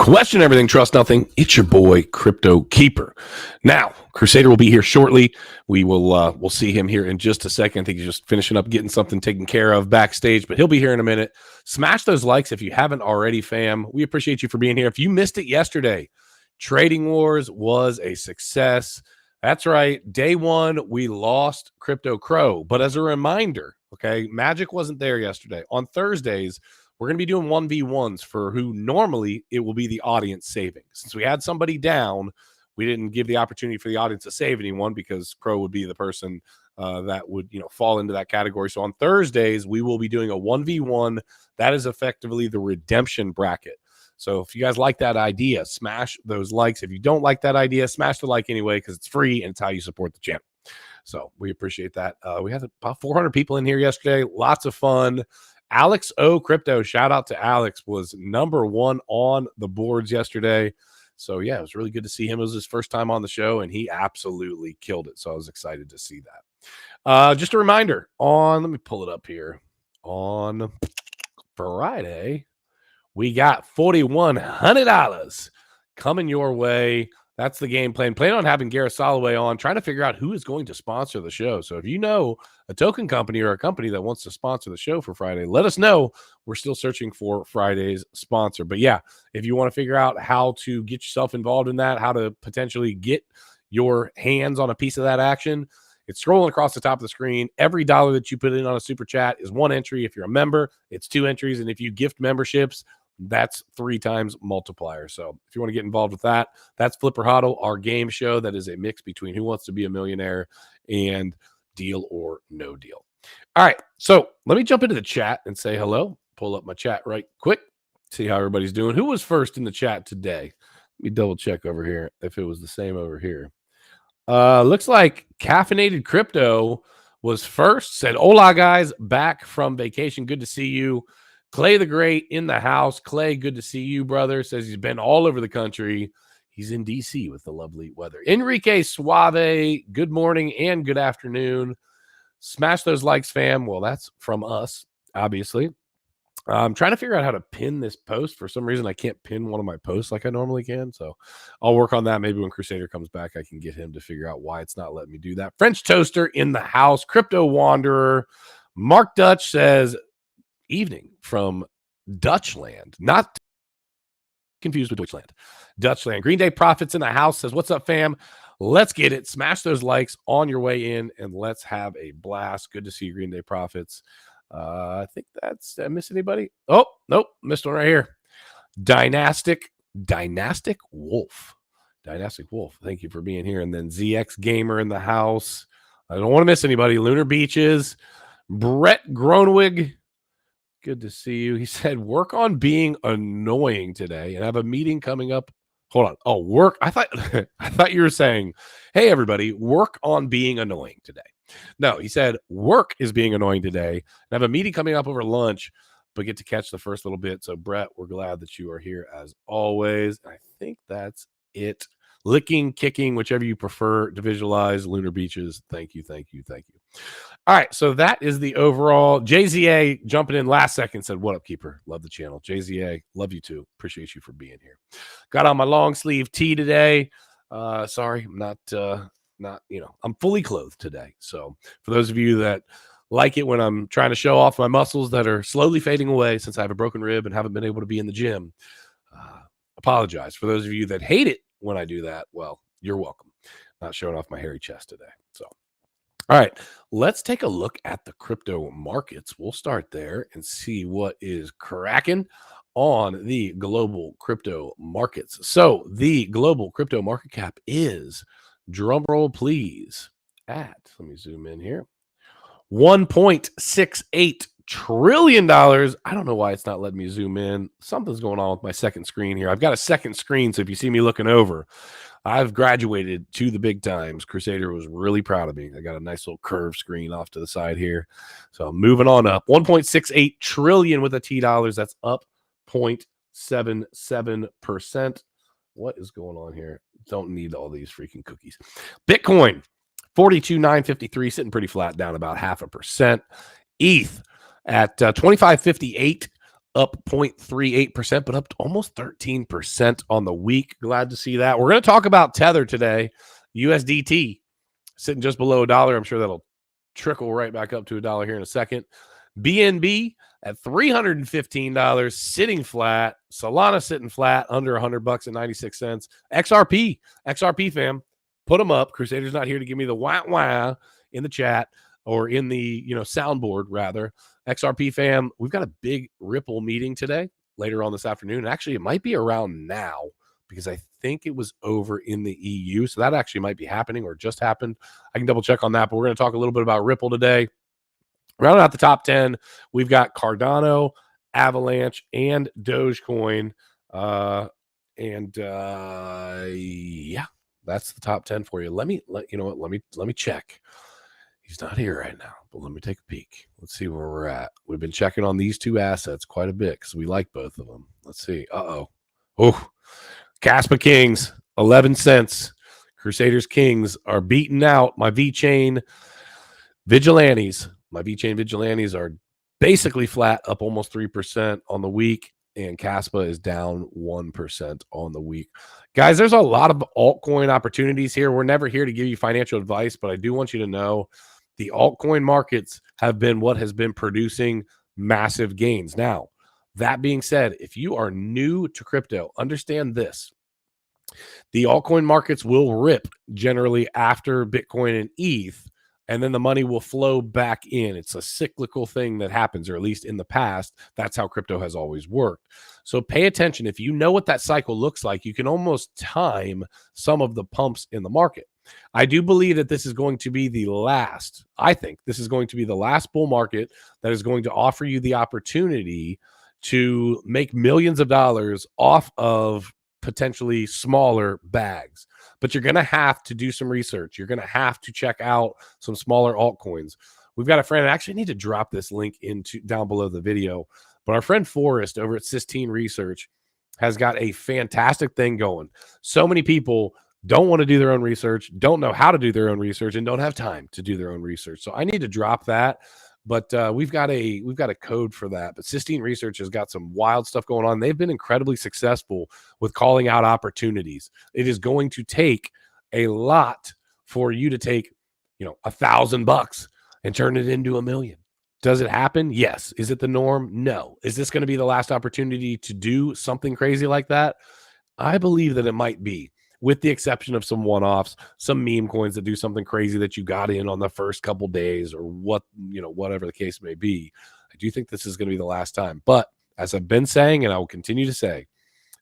Question everything, trust nothing. It's your boy CryptoKeeper. Now, Crusader will be here shortly. We'll see him here in just a second. I think he's just finishing up getting something taken care of backstage, but he'll be here in a minute. Smash those likes if you haven't already, fam. We appreciate you for being here. If you missed it yesterday, Trading Wars was a success. That's right. Day one, we lost Crypto Crow, but as a reminder, okay, Magic wasn't there yesterday. On Thursdays, we're going to be doing 1v1s for who normally it will be the audience saving. Since we had somebody down, we didn't give the opportunity for the audience to save anyone because Crow would be the person that would, fall into that category. So on Thursdays, we will be doing a 1v1. That is effectively the redemption bracket. So if you guys like that idea, smash those likes. If you don't like that idea, smash the like anyway because it's free and it's how you support the channel. So we appreciate that. We had about 400 people in here yesterday. Lots of fun. Alex O Crypto, shout out to Alex, was #1 on the boards yesterday. So yeah, it was really good to see him. It was his first time on the show and he absolutely killed it. So I was excited to see that. Just a reminder let me pull it up here. On Friday, we got $4,100 coming your way. That's the game plan. Plan on having Gareth Soloway on, trying to figure out who is going to sponsor the show. So if you know a token company or a company that wants to sponsor the show for Friday, let us know. We're still searching for Friday's sponsor. But yeah, if you want to figure out how to get yourself involved in that, how to potentially get your hands on a piece of that action, it's scrolling across the top of the screen. Every dollar that you put in on a super chat is 1 entry. If you're a member, it's 2 entries. And if you gift memberships, that's 3 times multiplier. So if you want to get involved with that, that's Flipper Hodl, our game show that is a mix between Who Wants to Be a Millionaire and Deal or No Deal. All right, so let me jump into the chat and say hello. Pull up my chat right quick, see how everybody's doing. Who was first in the chat today? Let me double check over here if it was the same over here. Looks like Caffeinated Crypto was first. Said, hola, guys, back from vacation. Good to see you. Clay the Great in the house. Clay, good to see you, brother. Says he's been all over the country. He's in D.C. with the lovely weather. Enrique Suave, good morning and good afternoon. Smash those likes, fam. Well, that's from us, obviously. I'm trying to figure out how to pin this post. For some reason, I can't pin one of my posts like I normally can. So I'll work on that. Maybe when Crusader comes back, I can get him to figure out why it's not letting me do that. French Toaster in the house. Crypto Wanderer. Mark Dutch says, evening from Dutchland, not confused with Deutschland. Dutchland. Green Day Profits in the house says, what's up, fam? Let's get it. Smash those likes on your way in and let's have a blast. Good to see you, Green Day Profits. I think that's, did I miss anybody? Oh, nope, missed one right here. Dynastic Wolf. Dynastic Wolf, thank you for being here. And then ZX Gamer in the house. I don't want to miss anybody. Lunar Beaches. Brett Gronwig. Good to see you. He said, work on being annoying today and have a meeting coming up. Hold on. Oh, work. I thought you were saying, hey, everybody, work on being annoying today. No, he said, work is being annoying today and have a meeting coming up over lunch, but get to catch the first little bit. So, Brett, we're glad that you are here as always. I think that's it. Licking, kicking, whichever you prefer to visualize. Lunar Beaches. Thank you, thank you, thank you. All right, so that is the overall. JZA jumping in last second said, what up, Keeper? Love the channel. JZA, love you too. Appreciate you for being here. Got on my long sleeve tee today. Sorry, I'm not, I'm fully clothed today. So for those of you that like it when I'm trying to show off my muscles that are slowly fading away since I have a broken rib and haven't been able to be in the gym, apologize. For those of you that hate it when I do that, well, you're welcome. Not showing off my hairy chest today. So, all right, let's take a look at the crypto markets. We'll start there and see what is cracking on the global crypto markets. So the global crypto market cap is, drum roll please, at, let me zoom in here, $1.68 trillion. I don't know why it's not letting me zoom in. Something's going on with my second screen here. I've got a second screen, so if you see me looking over, I've graduated to the big times. Crusader was really proud of me. I got a nice little curved screen off to the side here. So moving on up. 1.68 trillion with a T dollars. That's up 0.77%. What is going on here? Don't need all these freaking cookies. Bitcoin, 42,953, sitting pretty flat, down about 0.5%. ETH at 2558, up 0.38%, but up to almost 13% on the week. Glad to see that. We're going to talk about Tether today. USDT sitting just below $1. I'm sure that'll trickle right back up to $1 here in a second. BNB at $315, sitting flat. Solana sitting flat, under $100 at 96 cents. XRP fam, put them up. Crusader's not here to give me the wah in the chat or in the soundboard rather. XRP fam, we've got a big Ripple meeting today later on this afternoon. Actually, it might be around now because I think it was over in the EU. So that actually might be happening or just happened. I can double check on that, but we're going to talk a little bit about Ripple today. Rounding out the top 10, we've got Cardano, Avalanche, and Dogecoin. Yeah, that's the top 10 for you. Let me check. He's not here right now, but let me take a peek. Let's see where we're at. We've been checking on these two assets quite a bit because we like both of them. Let's see. Oh, Caspa Kings, 11 cents. Crusaders Kings are beating out my VeChain Vigilantes. My VeChain Vigilantes are basically flat, up almost 3% on the week, and Caspa is down 1% on the week. Guys, there's a lot of altcoin opportunities here. We're never here to give you financial advice, but I do want you to know the altcoin markets have been what has been producing massive gains. Now, that being said, if you are new to crypto, understand this. The altcoin markets will rip generally after Bitcoin and ETH, and then the money will flow back in. It's a cyclical thing that happens, or at least in the past, that's how crypto has always worked. So pay attention. If you know what that cycle looks like, you can almost time some of the pumps in the market. I do believe that this is going to be the last. I think this is going to be the last bull market that is going to offer you the opportunity to make millions of dollars off of potentially smaller bags. But you're going to have to do some research. You're going to have to check out some smaller altcoins. We've got a friend. I actually need to drop this link into down below the video. But our friend Forrest over at Sistine Research has got a fantastic thing going. So many people don't want to do their own research, don't know how to do their own research, and don't have time to do their own research. So I need to drop that. But we've got a code for that. But Sistine Research has got some wild stuff going on. They've been incredibly successful with calling out opportunities. It is going to take a lot for you to take, $1,000 and turn it into $1 million. Does it happen? Yes. Is it the norm? No. Is this going to be the last opportunity to do something crazy like that? I believe that it might be, with the exception of some one-offs, some meme coins that do something crazy that you got in on the first couple days, or whatever the case may be. I do think this is going to be the last time. But as I've been saying, and I will continue to say,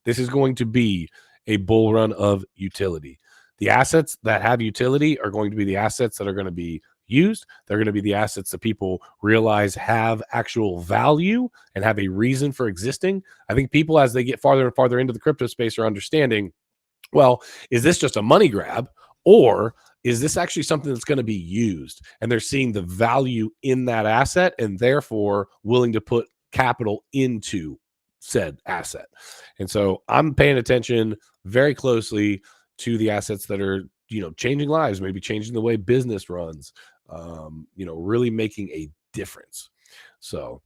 this is going to be a bull run of utility. The assets that have utility are going to be the assets that are going to be used. They're going to be the assets that people realize have actual value and have a reason for existing. I think people, as they get farther and farther into the crypto space, are understanding, well, is this just a money grab, or is this actually something that's going to be used? And they're seeing the value in that asset and therefore willing to put capital into said asset. And so I'm paying attention very closely to the assets that are, changing lives, maybe changing the way business runs, really making a difference. So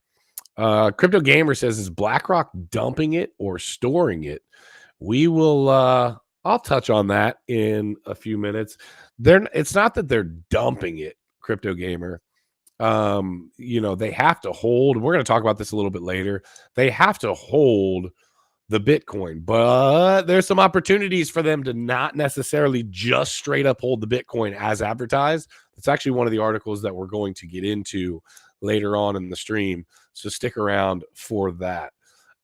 Crypto Gamer says, is BlackRock dumping it or storing it? We will, I'll touch on that in a few minutes. It's not that they're dumping it, Crypto Gamer. They have to hold. We're going to talk about this a little bit later. They have to hold the Bitcoin, but there's some opportunities for them to not necessarily just straight up hold the Bitcoin as advertised. It's actually one of the articles that we're going to get into later on in the stream. So stick around for that.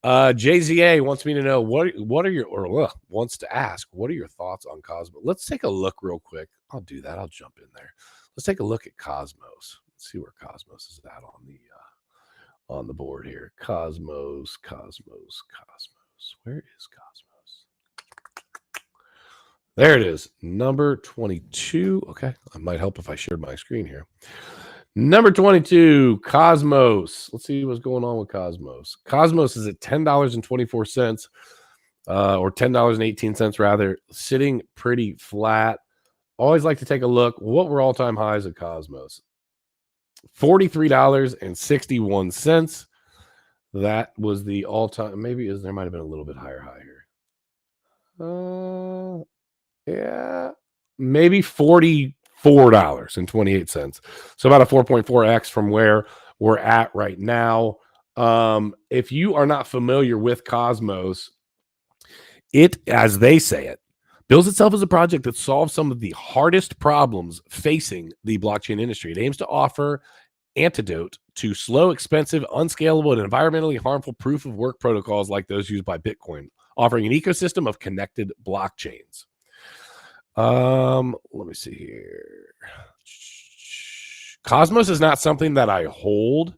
JZA wants me to know what are your, or wants to ask, what are your thoughts on Cosmos? Let's take a look real quick. I'll do that. I'll jump in there. Let's take a look at Cosmos. Let's see where Cosmos is at on the board here. Cosmos. Where is Cosmos? There it is. Number 22. Okay. It might help if I shared my screen here. Number 22, Cosmos. Let's see what's going on with Cosmos. Cosmos is at $10.24, or $10.18 rather, sitting pretty flat. Always like to take a look. What were all-time highs at Cosmos? $43.61. That was the all-time. Maybe there might have been a little bit higher high here. Yeah, maybe $44.28. So about a 4.4x from where we're at right now. If you are not familiar with Cosmos, it, as they say it, bills itself as a project that solves some of the hardest problems facing the blockchain industry. It aims to offer antidote to slow, expensive, unscalable, and environmentally harmful proof of work protocols like those used by Bitcoin, offering an ecosystem of connected blockchains. Let me see here. Cosmos is not something that I hold.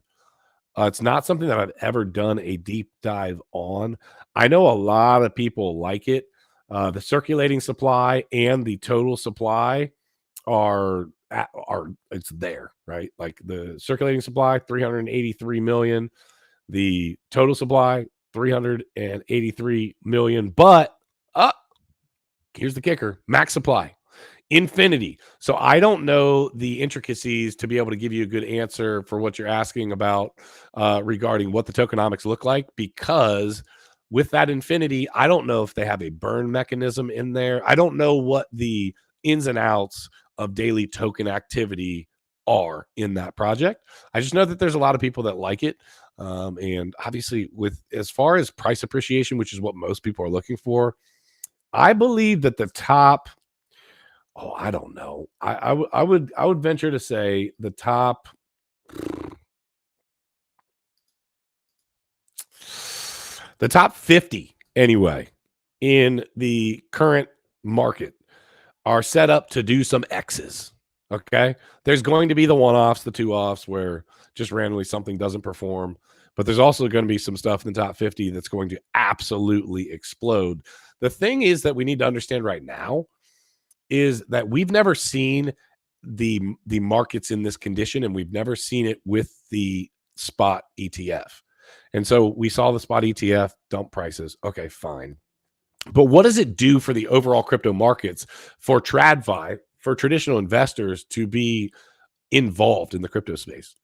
It's not something that I've ever done a deep dive on. I know a lot of people like it. The circulating supply and the total supply are it's there, right? Like the circulating supply 383 million, the total supply 383 million, but here's the kicker: max supply, infinity. So I don't know the intricacies to be able to give you a good answer for what you're asking about regarding what the tokenomics look like, because with that infinity, I don't know if they have a burn mechanism in there. I don't know what the ins and outs of daily token activity are in that project. I just know that there's a lot of people that like it. And obviously, with as far as price appreciation, which is what most people are looking for, I believe that the top, I don't know. I would venture to say the top 50 anyway in the current market are set up to do some X's. Okay. There's going to be the one-offs, the two-offs where just randomly something doesn't perform. But there's also going to be some stuff in the top 50 that's going to absolutely explode. The thing is that we need to understand right now is that we've never seen the markets in this condition, and we've never seen it with the spot ETF. And so we saw the spot ETF dump prices. Okay, fine. But what does it do for the overall crypto markets for TradFi, for traditional investors to be involved in the crypto space?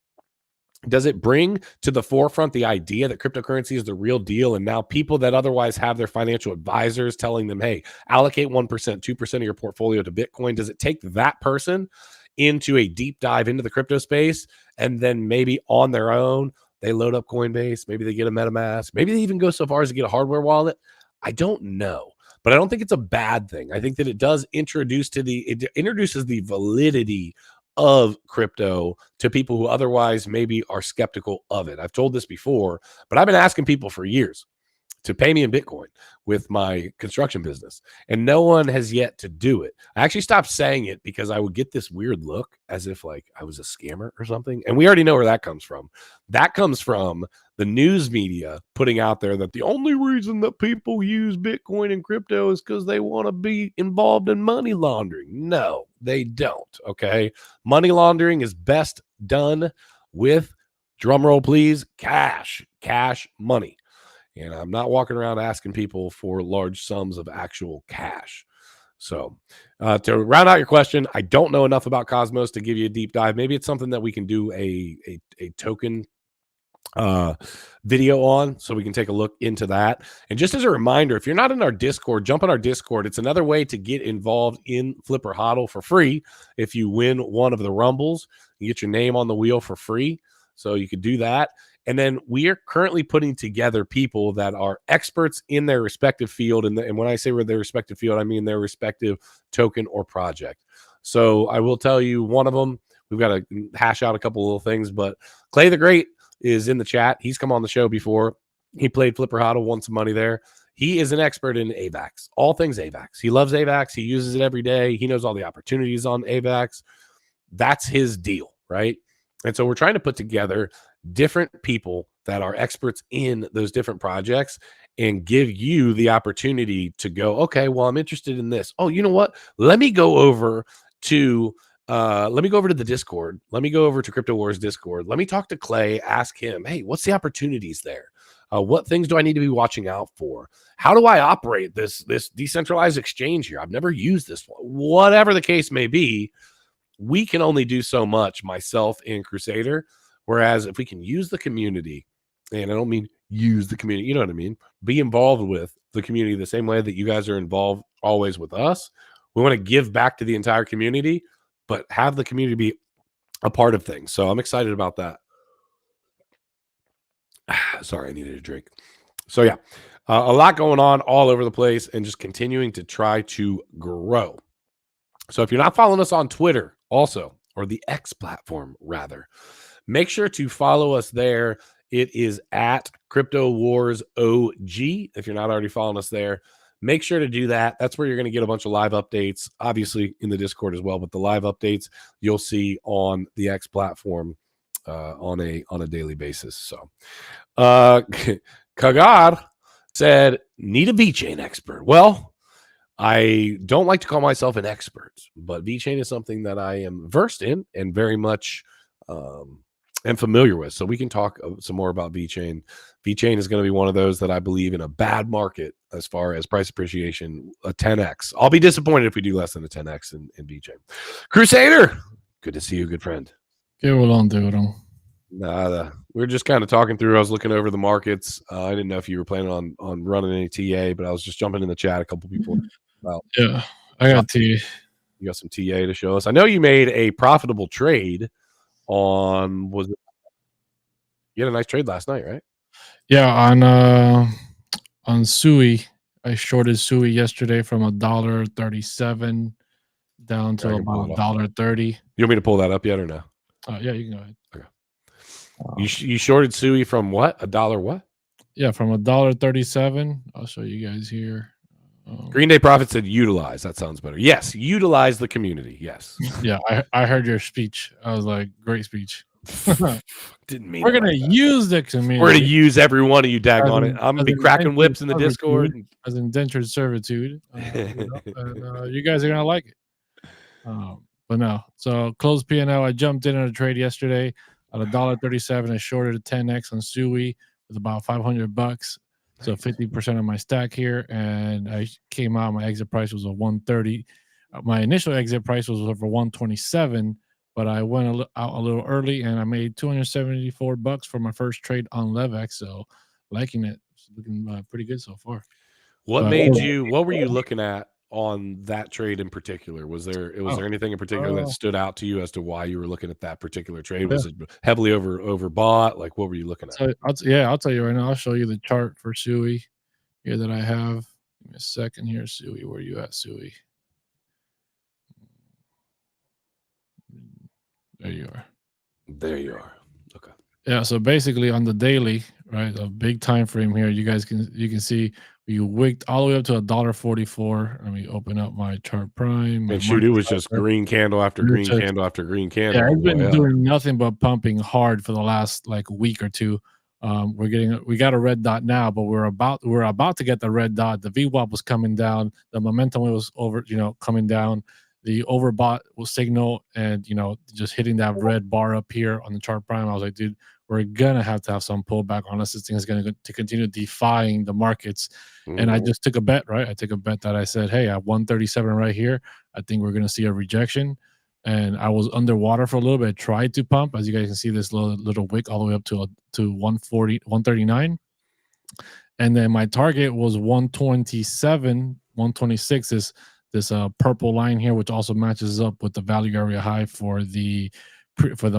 Does it bring to the forefront the idea that cryptocurrency is the real deal? And now people that otherwise have their financial advisors telling them, hey, allocate 1%, 2% of your portfolio to Bitcoin. Does it take that person into a deep dive into the crypto space? And then maybe on their own, they load up Coinbase. Maybe they get a MetaMask. Maybe they even go so far as to get a hardware wallet. I don't know. But I don't think it's a bad thing. I think that it does introduces the validity of crypto to people who otherwise maybe are skeptical of it. I've told this before, but I've been asking people for years to pay me in Bitcoin with my construction business, and no one has yet to do it. I actually stopped saying it because I would get this weird look as if like I was a scammer or something. And we already know where that comes from. That comes from the news media putting out there that the only reason that people use Bitcoin and crypto is because they want to be involved in money laundering. No, they don't. Okay. Money laundering is best done with, drumroll please, cash money. And I'm not walking around asking people for large sums of actual cash. So to round out your question, I don't know enough about Cosmos to give you a deep dive. Maybe it's something that we can do a token video on, so we can take a look into that. And just as a reminder, if you're not in our Discord, jump on our Discord. It's another way to get involved in Flipper Hodl for free. If you win one of the rumbles, you get your name on the wheel for free. So you could do that. And then we are currently putting together people that are experts in their respective field. And when I say their respective field, I mean their respective token or project. So I will tell you one of them, we've got to hash out a couple little things, but Clay the Great is in the chat. He's come on the show before. He played Flipper Hodl, won some money there. He is an expert in AVAX, all things AVAX. He loves AVAX. He uses it every day. He knows all the opportunities on AVAX. That's his deal, right? And so we're trying to put together different people that are experts in those different projects and give you the opportunity to go, okay, well, I'm interested in this. Oh, you know what? Let me go over to the Discord. Let me go over to Crypto WARZ Discord. Let me talk to Clay, ask him, hey, what's the opportunities there? What things do I need to be watching out for? How do I operate this decentralized exchange here? I've never used this one. Whatever the case may be, we can only do so much, myself and Crusader. Whereas if we can use the community, and I don't mean use the community. You know what I mean? Be involved with the community the same way that you guys are involved always with us. We want to give back to the entire community, but have the community be a part of things. So I'm excited about that. Sorry, I needed a drink. So yeah, a lot going on all over the place and just continuing to try to grow. So if you're not following us on Twitter also, or the X platform rather, make sure to follow us there. It is at CryptoWars OG. If you're not already following us there, make sure to do that. That's where you're going to get a bunch of live updates, obviously in the Discord as well, but the live updates you'll see on the X platform on a daily basis. So Kagar said, need a VeChain expert. Well, I don't like to call myself an expert, but VeChain is something that I am versed in and very much am familiar with. So we can talk some more about VeChain. VeChain is going to be one of those that I believe in a bad market as far as price appreciation, a 10x. I'll be disappointed if we do less than a 10x in VeChain. Crusader, good to see you, good friend. ¿Qué volón, Teodoro? Nada. We were just kind of talking through. I was looking over the markets. I didn't know if you were planning on running any TA, but I was just jumping in the chat. A couple people about. Yeah, I got TA. You got some TA to show us. I know you made a profitable trade on. Was it? You had a nice trade last night, right? Yeah, on Sui. I shorted Sui yesterday from $1.37 down to about $1.30. You want me to pull that up yet or no? Yeah, you can go ahead. Okay. You shorted Sui from what? $1 what? Yeah, from $1.37. I'll show you guys here. Green Day Prophet said utilize. That sounds better. Yes, utilize the community. Yes. Yeah, I heard your speech. I was like, great speech. Didn't mean we're gonna use the community. We're gonna use every one of you, daggone it. I'm gonna be cracking whips in the Discord as indentured servitude. You guys are gonna like it. But no. So closed P&L. I jumped in on a trade yesterday at $1.37. I shorted a 10x on Sui with about $500. So 50% of my stack here, and I came out. My exit price was a 130. My initial exit price was over 127. But I went out a little early, and I made $274 for my first trade on Levex. So, liking it. It's looking pretty good so far. What made you? What were you looking at on that trade in particular? Was there anything in particular that stood out to you as to why you were looking at that particular trade? Was it heavily overbought? Like, what were you looking at? I'll tell you right now. I'll show you the chart for Sui here that I have. Give me a second here, Sui. Where are you at, Sui? There you are. There you are. Okay. Yeah. So basically, on the daily, right, a big time frame here, you can see we wigged all the way up to $1.44. Let me open up my ChartPrime. And shoot, it was just green candle after green candle after green candle. Yeah, it's been doing nothing but pumping hard for the last week or two. We got a red dot now, but we're about to get the red dot. The VWAP was coming down. The momentum was coming down. The overbought will signal, and just hitting that red bar up here on the ChartPrime. I was like, dude, we're gonna have to have some pullback unless this thing is going to continue defying the markets. And I just took a bet, right? I took a bet that I said, hey, at 137 right here, I think we're gonna see a rejection. And I was underwater for a little bit. I tried to pump, as you guys can see, this little wick all the way up to 140, 139. And then my target was 127, 126 this purple line here, which also matches up with the value area high for the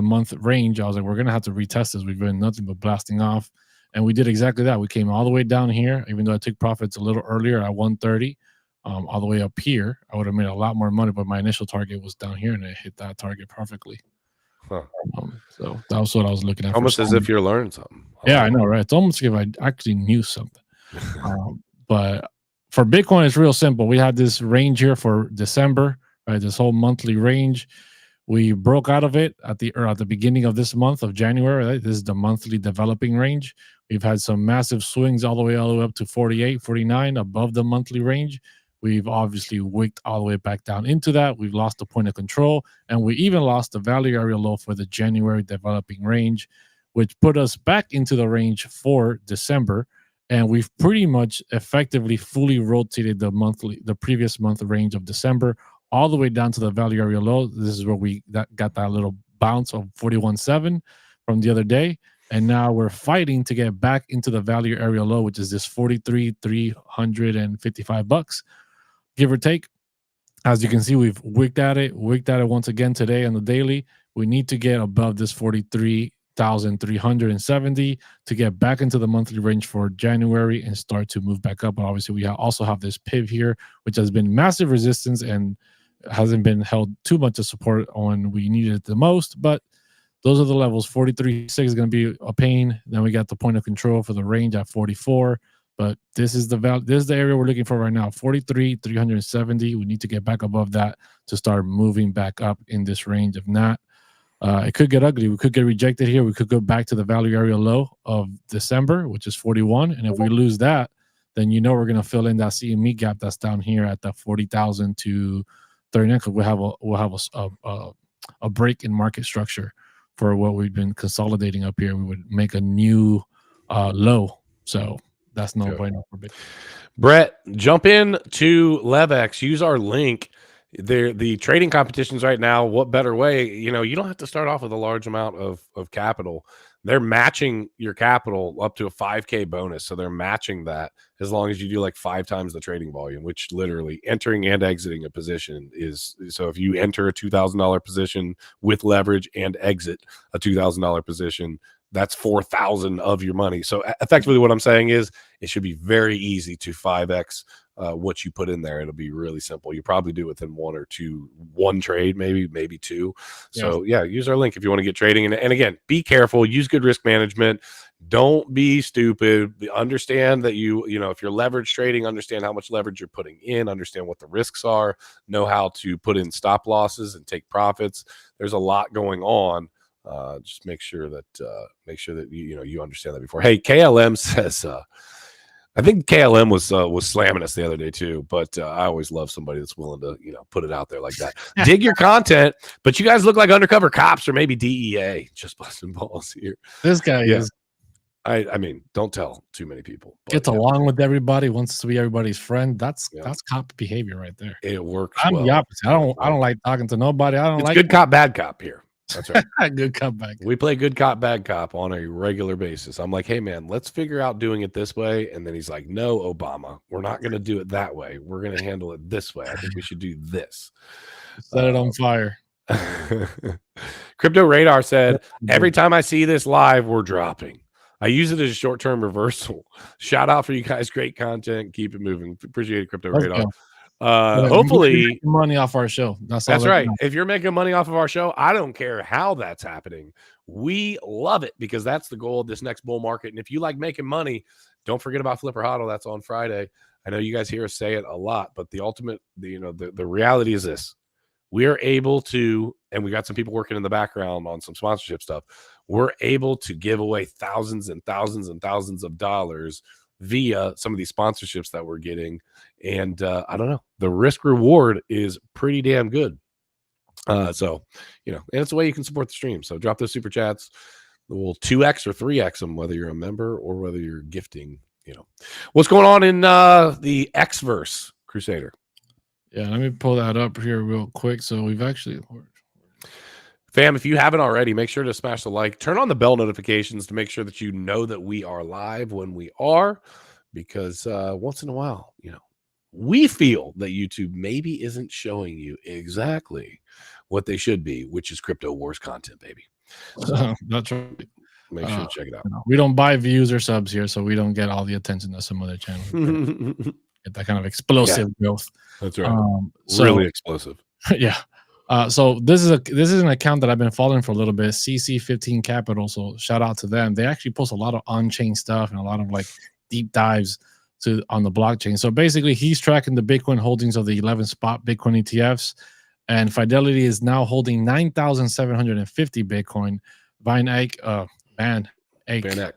month range. I was like, we're gonna have to retest this. We've been nothing but blasting off, and we did exactly that. We came all the way down here, even though I took profits a little earlier at 130, all the way up here. I would have made a lot more money, but my initial target was down here, and I hit that target perfectly. Huh. So that was what I was looking at. Almost as if you're learning something. Yeah, I know, right? It's almost as if I actually knew something. But for Bitcoin, it's real simple. We had this range here for December, right? This whole monthly range. We broke out of it at the beginning of this month of January. Right? This is the monthly developing range. We've had some massive swings all the way up to 48, 49 above the monthly range. We've obviously wicked all the way back down into that. We've lost the point of control, and we even lost the value area low for the January developing range, which put us back into the range for December. And we've pretty much effectively fully rotated the previous month range of December all the way down to the value area low. This is where we got that little bounce of 41.7 from the other day. and now we're fighting to get back into the value area low, which is this 43,355 bucks, give or take. As you can see, we've wicked at it once again today on the daily. We need to get above this 43,370 to get back into the monthly range for January and start to move back up. But obviously, we also have this PIV here, which has been massive resistance and hasn't been held too much of support when we needed it the most. But those are the levels. 43.6 is going to be a pain. Then we got the point of control for the range at 44. But this is the value. This is the area we're looking for right now. 43,370. We need to get back above that to start moving back up in this range. If not, it could get ugly. We could get rejected here. We could go back to the value area low of December, which is 41. And if we lose that, then we're going to fill in that CME gap that's down here at the 40,000 to 39. Because we'll have a break in market structure for what we've been consolidating up here. We would make a new low. So that's no bueno for Bitcoin. Brett, jump in to LevX. Use our link. The trading competitions right now. What better way? You don't have to start off with a large amount of capital. They're matching your capital up to a 5K bonus. So they're matching that as long as you do like 5 times the trading volume, which literally entering and exiting a position is. So if you enter a $2,000 position with leverage and exit a $2,000 position, that's 4,000 of your money. So effectively what I'm saying is it should be very easy to 5X what you put in there. It'll be really simple. You probably do within one trade, maybe 2. So yeah, use our link if you want to get trading. And again, be careful, use good risk management. Don't be stupid. Understand that if you're leverage trading, understand how much leverage you're putting in, understand what the risks are, know how to put in stop losses and take profits. There's a lot going on. Just make sure that you understand that before. Hey, KLM says I think KLM was slamming us the other day too, but I always love somebody that's willing to put it out there like that. Dig your content, but you guys look like undercover cops or maybe DEA. Just busting balls here. This guy is. I mean, don't tell too many people. Gets along with everybody, wants to be everybody's friend. That's cop behavior right there. It works. I'm the opposite. I don't like talking to nobody. It's good cop, bad cop here. That's right. Good cop, bad cop. We play good cop, bad cop on a regular basis. I'm like, hey man, let's figure out doing it this way. And then he's like, no, Obama, we're not going to do it that way. We're going to handle it this way. I think we should do this. Set it on fire. Crypto Radar said, every time I see this live, we're dropping. I use it as a short-term reversal. Shout out for you guys. Great content. Keep it moving. Appreciate it, Crypto Radar. Hopefully money off our show. That's right. If you're making money off of our show, I don't care how that's happening. We love it because that's the goal of this next bull market. And if you like making money, don't forget about Flipper Hodl. That's on Friday. I know you guys hear us say it a lot, but the ultimate, the reality is this. We are able to, and we got some people working in the background on some sponsorship stuff. We're able to give away thousands and thousands and thousands of dollars via some of these sponsorships that we're getting. And I don't know, the risk reward is pretty damn good. So, and it's a way you can support the stream. So drop those super chats. We'll 2X or 3X them, whether you're a member or whether you're gifting, What's going on in the Xverse, Crusader? Yeah, let me pull that up here real quick. So we've actually... Fam, if you haven't already, make sure to smash the like. Turn on the bell notifications to make sure that you know that we are live when we are. Because once in a while, we feel that YouTube maybe isn't showing you exactly what they should be, which is Crypto Wars content, baby. So that's right. Make sure to check it out. We don't buy views or subs here, so we don't get all the attention that some other channels get that kind of explosive growth. That's right. Really explosive. Yeah. So this is an account that I've been following for a little bit, CC15 Capital. So shout out to them. They actually post a lot of on-chain stuff and a lot of like deep dives on the blockchain. So basically, he's tracking the Bitcoin holdings of the 11 spot Bitcoin ETFs, and Fidelity is now holding 9,750 Bitcoin. Van Eyck, like neck.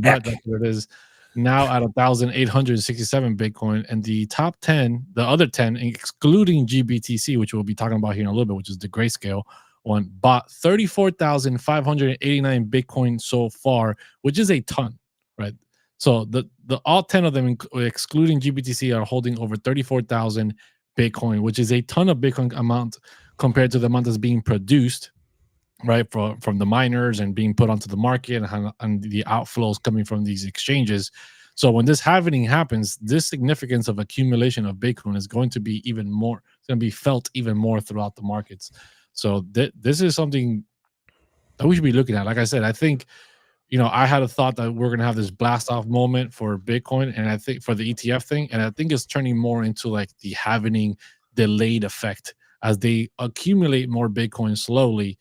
That's what it is. Now at 1,867 Bitcoin, and the top 10, the other 10, excluding GBTC, which we'll be talking about here in a little bit, which is the Grayscale one, bought 34,589 Bitcoin so far, which is a ton, right? So the all 10 of them, excluding GBTC, are holding over 34,000 Bitcoin, which is a ton of Bitcoin amount compared to the amount that's being produced. right, from the miners and being put onto the market, and the outflows coming from these exchanges. So when this halving happens, this significance of accumulation of Bitcoin is going to be even more. It's going to be felt even more throughout the markets. So this is something that we should be looking at. Like I said, I think, I had a thought that we're going to have this blast off moment for Bitcoin, and I think for the ETF thing, and I think it's turning more into like the halving delayed effect. As they accumulate more Bitcoin slowly,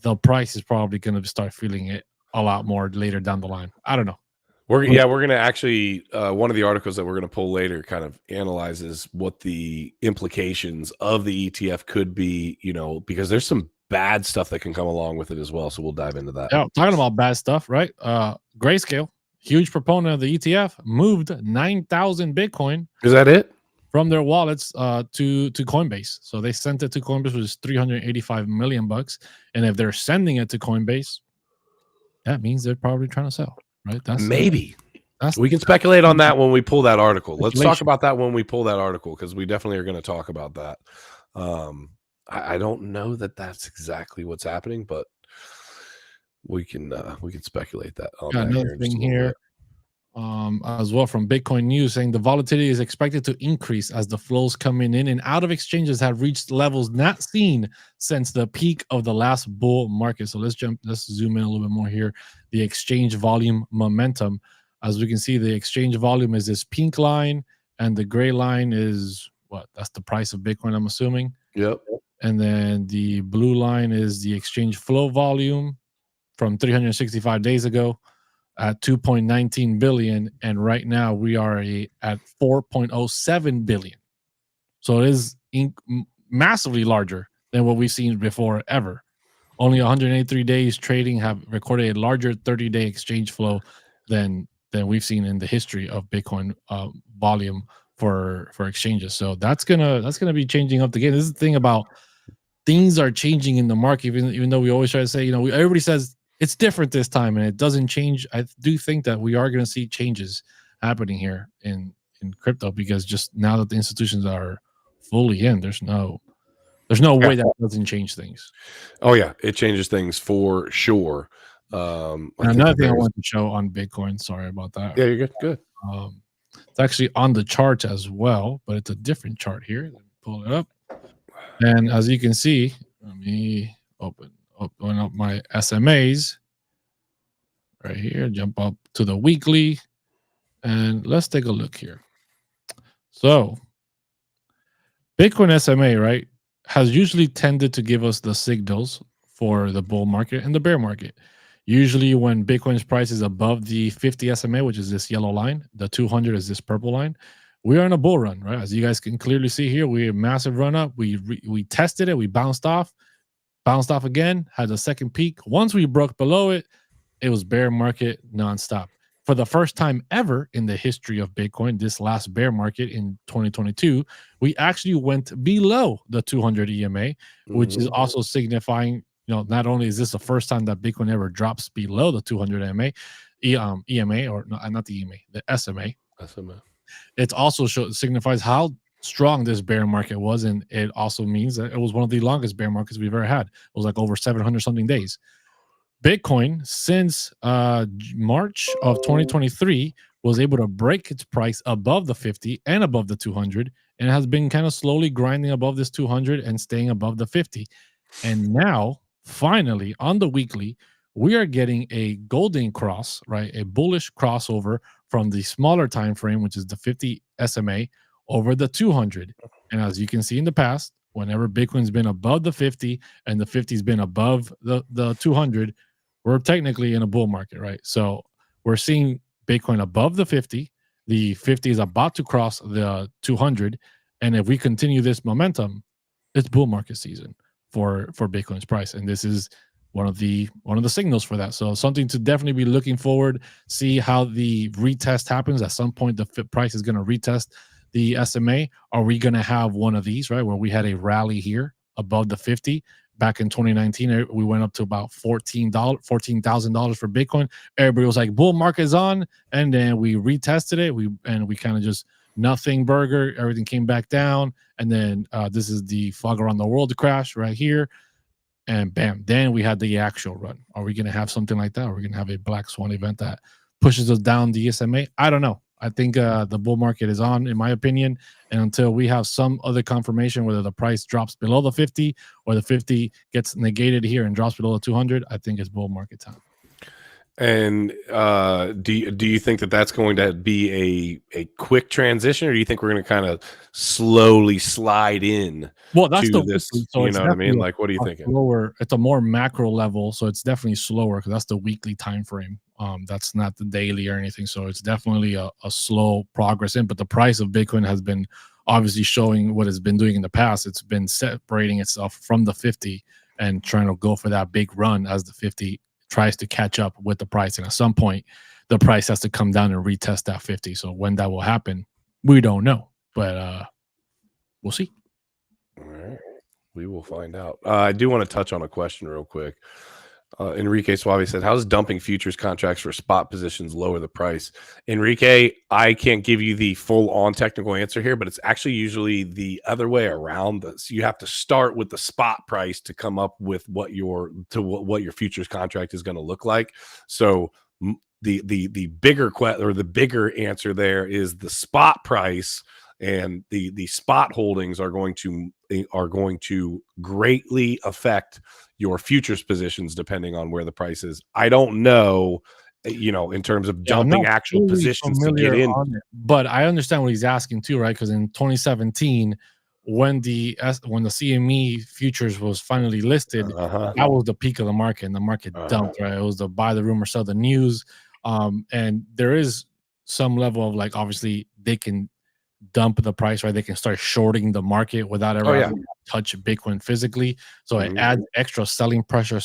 the price is probably going to start feeling it a lot more later down the line. I don't know. We're gonna actually one of the articles that we're gonna pull later kind of analyzes what the implications of the ETF could be, because there's some bad stuff that can come along with it as well. So we'll dive into that. Yeah, talking about bad stuff, right? Grayscale, huge proponent of the ETF, moved 9,000 Bitcoin. Is that it? From their wallets to Coinbase. So they sent it to Coinbase, which is $385 million. And if they're sending it to Coinbase, that means they're probably trying to sell, right? Maybe. We can speculate on that when we pull that article. Let's talk about that when we pull that article, because we definitely are going to talk about that. I don't know that that's exactly what's happening, but we can speculate that on that. Another thing here, as well, from Bitcoin News, saying the volatility is expected to increase as the flows coming in and out of exchanges have reached levels not seen since the peak of the last bull market. So let's zoom in a little bit more here. The exchange volume momentum. As we can see, the exchange volume is this pink line, and the gray line is what? That's the price of Bitcoin, I'm assuming. Yep. And then the blue line is the exchange flow volume from 365 days ago at 2.19 billion, and right now we are at 4.07 billion. So it is massively larger than what we've seen before ever. Only 183 days trading have recorded a larger 30-day exchange flow than we've seen in the history of Bitcoin volume for exchanges. So that's gonna be changing up the game. This is the thing about things are changing in the market, even though we always try to say, everybody says it's different this time, and it doesn't change. I do think that we are going to see changes happening here in crypto, because just now that the institutions are fully in, there's no way that doesn't change things. Oh yeah, it changes things for sure. Another thing I want to show on Bitcoin. Sorry about that. Yeah, you're good. Good. It's actually on the chart as well, but it's a different chart here. Let me pull it up. And as you can see, let me open up my SMAs right here, jump up to the weekly, and let's take a look here. So Bitcoin SMA, right, has usually tended to give us the signals for the bull market and the bear market. Usually when Bitcoin's price is above the 50 SMA, which is this yellow line, the 200 is this purple line, we are in a bull run, right? As you guys can clearly see here, we have a massive run up. We tested it, we bounced off again, had a second peak. Once we broke below it, it was bear market nonstop. For the first time ever in the history of Bitcoin, this last bear market in 2022, we actually went below the 200 EMA, which is also signifying, not only is this the first time that Bitcoin ever drops below the 200 EMA, or not the EMA, the SMA. It also signifies how strong this bear market was, and it also means that it was one of the longest bear markets we've ever had. It was like over 700 something days. Bitcoin, since March of 2023, was able to break its price above the 50 and above the 200, and it has been kind of slowly grinding above this 200 and staying above the 50. And now, finally, on the weekly, we are getting a golden cross, right? A bullish crossover from the smaller time frame, which is the 50 SMA, over the 200. And as you can see in the past, whenever Bitcoin's been above the 50 and the 50's been above the 200, we're technically in a bull market, right? So we're seeing Bitcoin above the 50. The 50 is about to cross the 200. And if we continue this momentum, it's bull market season for Bitcoin's price. And this is one of the signals for that. So something to definitely be looking forward, see how the retest happens. At some point, the price is going to retest the SMA. Are we going to have one of these, right, where we had a rally here above the 50? Back in 2019, we went up to about $14,000 for Bitcoin. Everybody was like, bull market is on. And then we retested it. We kind of just nothing burger. Everything came back down. And then this is the fog around the world crash right here. and bam, then we had the actual run. Are we going to have something like that? Are we going to have a black swan event that pushes us down the SMA? I don't know. I think the bull market is on, in my opinion, and until we have some other confirmation whether the price drops below the 50 or the 50 gets negated here and drops below the 200, I think it's bull market time. And do you think that that's going to be a quick transition, or do you think we're going to kind of slowly slide in? Well, that's to the this, weekly, so you it's know what I mean? definitely Like, what are you a thinking? slower. It's a more macro level, so it's definitely slower because that's the weekly time frame. That's not the daily or anything, so it's definitely a slow progress in. But the price of Bitcoin has been obviously showing what it's been doing in the past. It's been separating itself from the 50 and trying to go for that big run as the 50 tries to catch up with the price. And at some point, the price has to come down and retest that 50. So when that will happen, we don't know, but we'll see. All right. We will find out. I do want to touch on a question real quick. Enrique Suave said, how does dumping futures contracts for spot positions lower the price? Enrique, I can't give you the full-on technical answer here, but it's actually usually the other way around. So you have to start with the spot price to come up with what your futures contract is going to look like. So the bigger answer there is the spot price, and the spot holdings are going to greatly affect your futures positions depending on where the price is. I don't know, in terms of dumping actual positions to get in. But I understand what he's asking too, right? Because in 2017, when the CME futures was finally listed, that was the peak of the market, and the market dumped, right? It was the buy the rumor, sell the news. And there is some level of, like, obviously they can dump the price, right? They can start shorting the market without ever having to touch Bitcoin physically. So it adds extra selling pressure,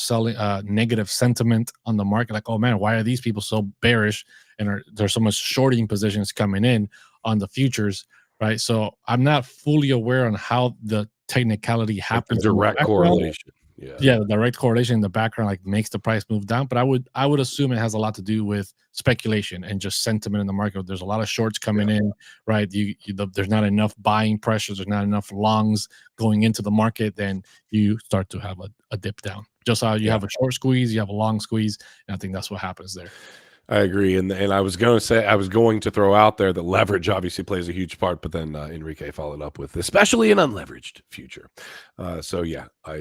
negative sentiment on the market. Like, oh man, why are these people so bearish? And there's so much shorting positions coming in on the futures, right? So I'm not fully aware on how the technicality happens. Like direct correlation. Yeah, the direct correlation in the background like makes the price move down. But I would assume it has a lot to do with speculation and just sentiment in the market. There's a lot of shorts coming in, right? There's not enough buying pressures. There's not enough longs going into the market. Then you start to have a dip down. Just how you have a short squeeze, you have a long squeeze, and I think that's what happens there. I agree, and I was going to throw out there that leverage obviously plays a huge part, but then Enrique followed up with especially an unleveraged future. So yeah, I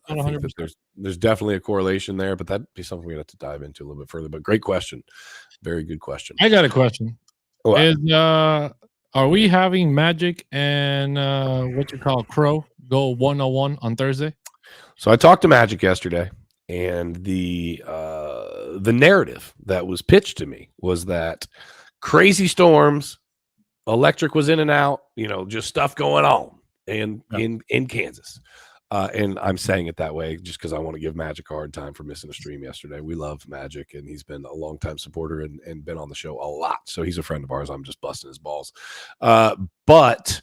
think that there's definitely a correlation there, but that'd be something we have to dive into a little bit further. But great question, very good question. I got a question. Are we having Magic and what you call Crow go 101 on Thursday? So I talked to Magic yesterday, and the narrative that was pitched to me was that crazy storms, electric was in and out, just stuff going on in Kansas. And I'm saying it that way just because I want to give Magic a hard time for missing a stream yesterday. We love Magic, and he's been a longtime supporter and been on the show a lot. So he's a friend of ours. I'm just busting his balls. But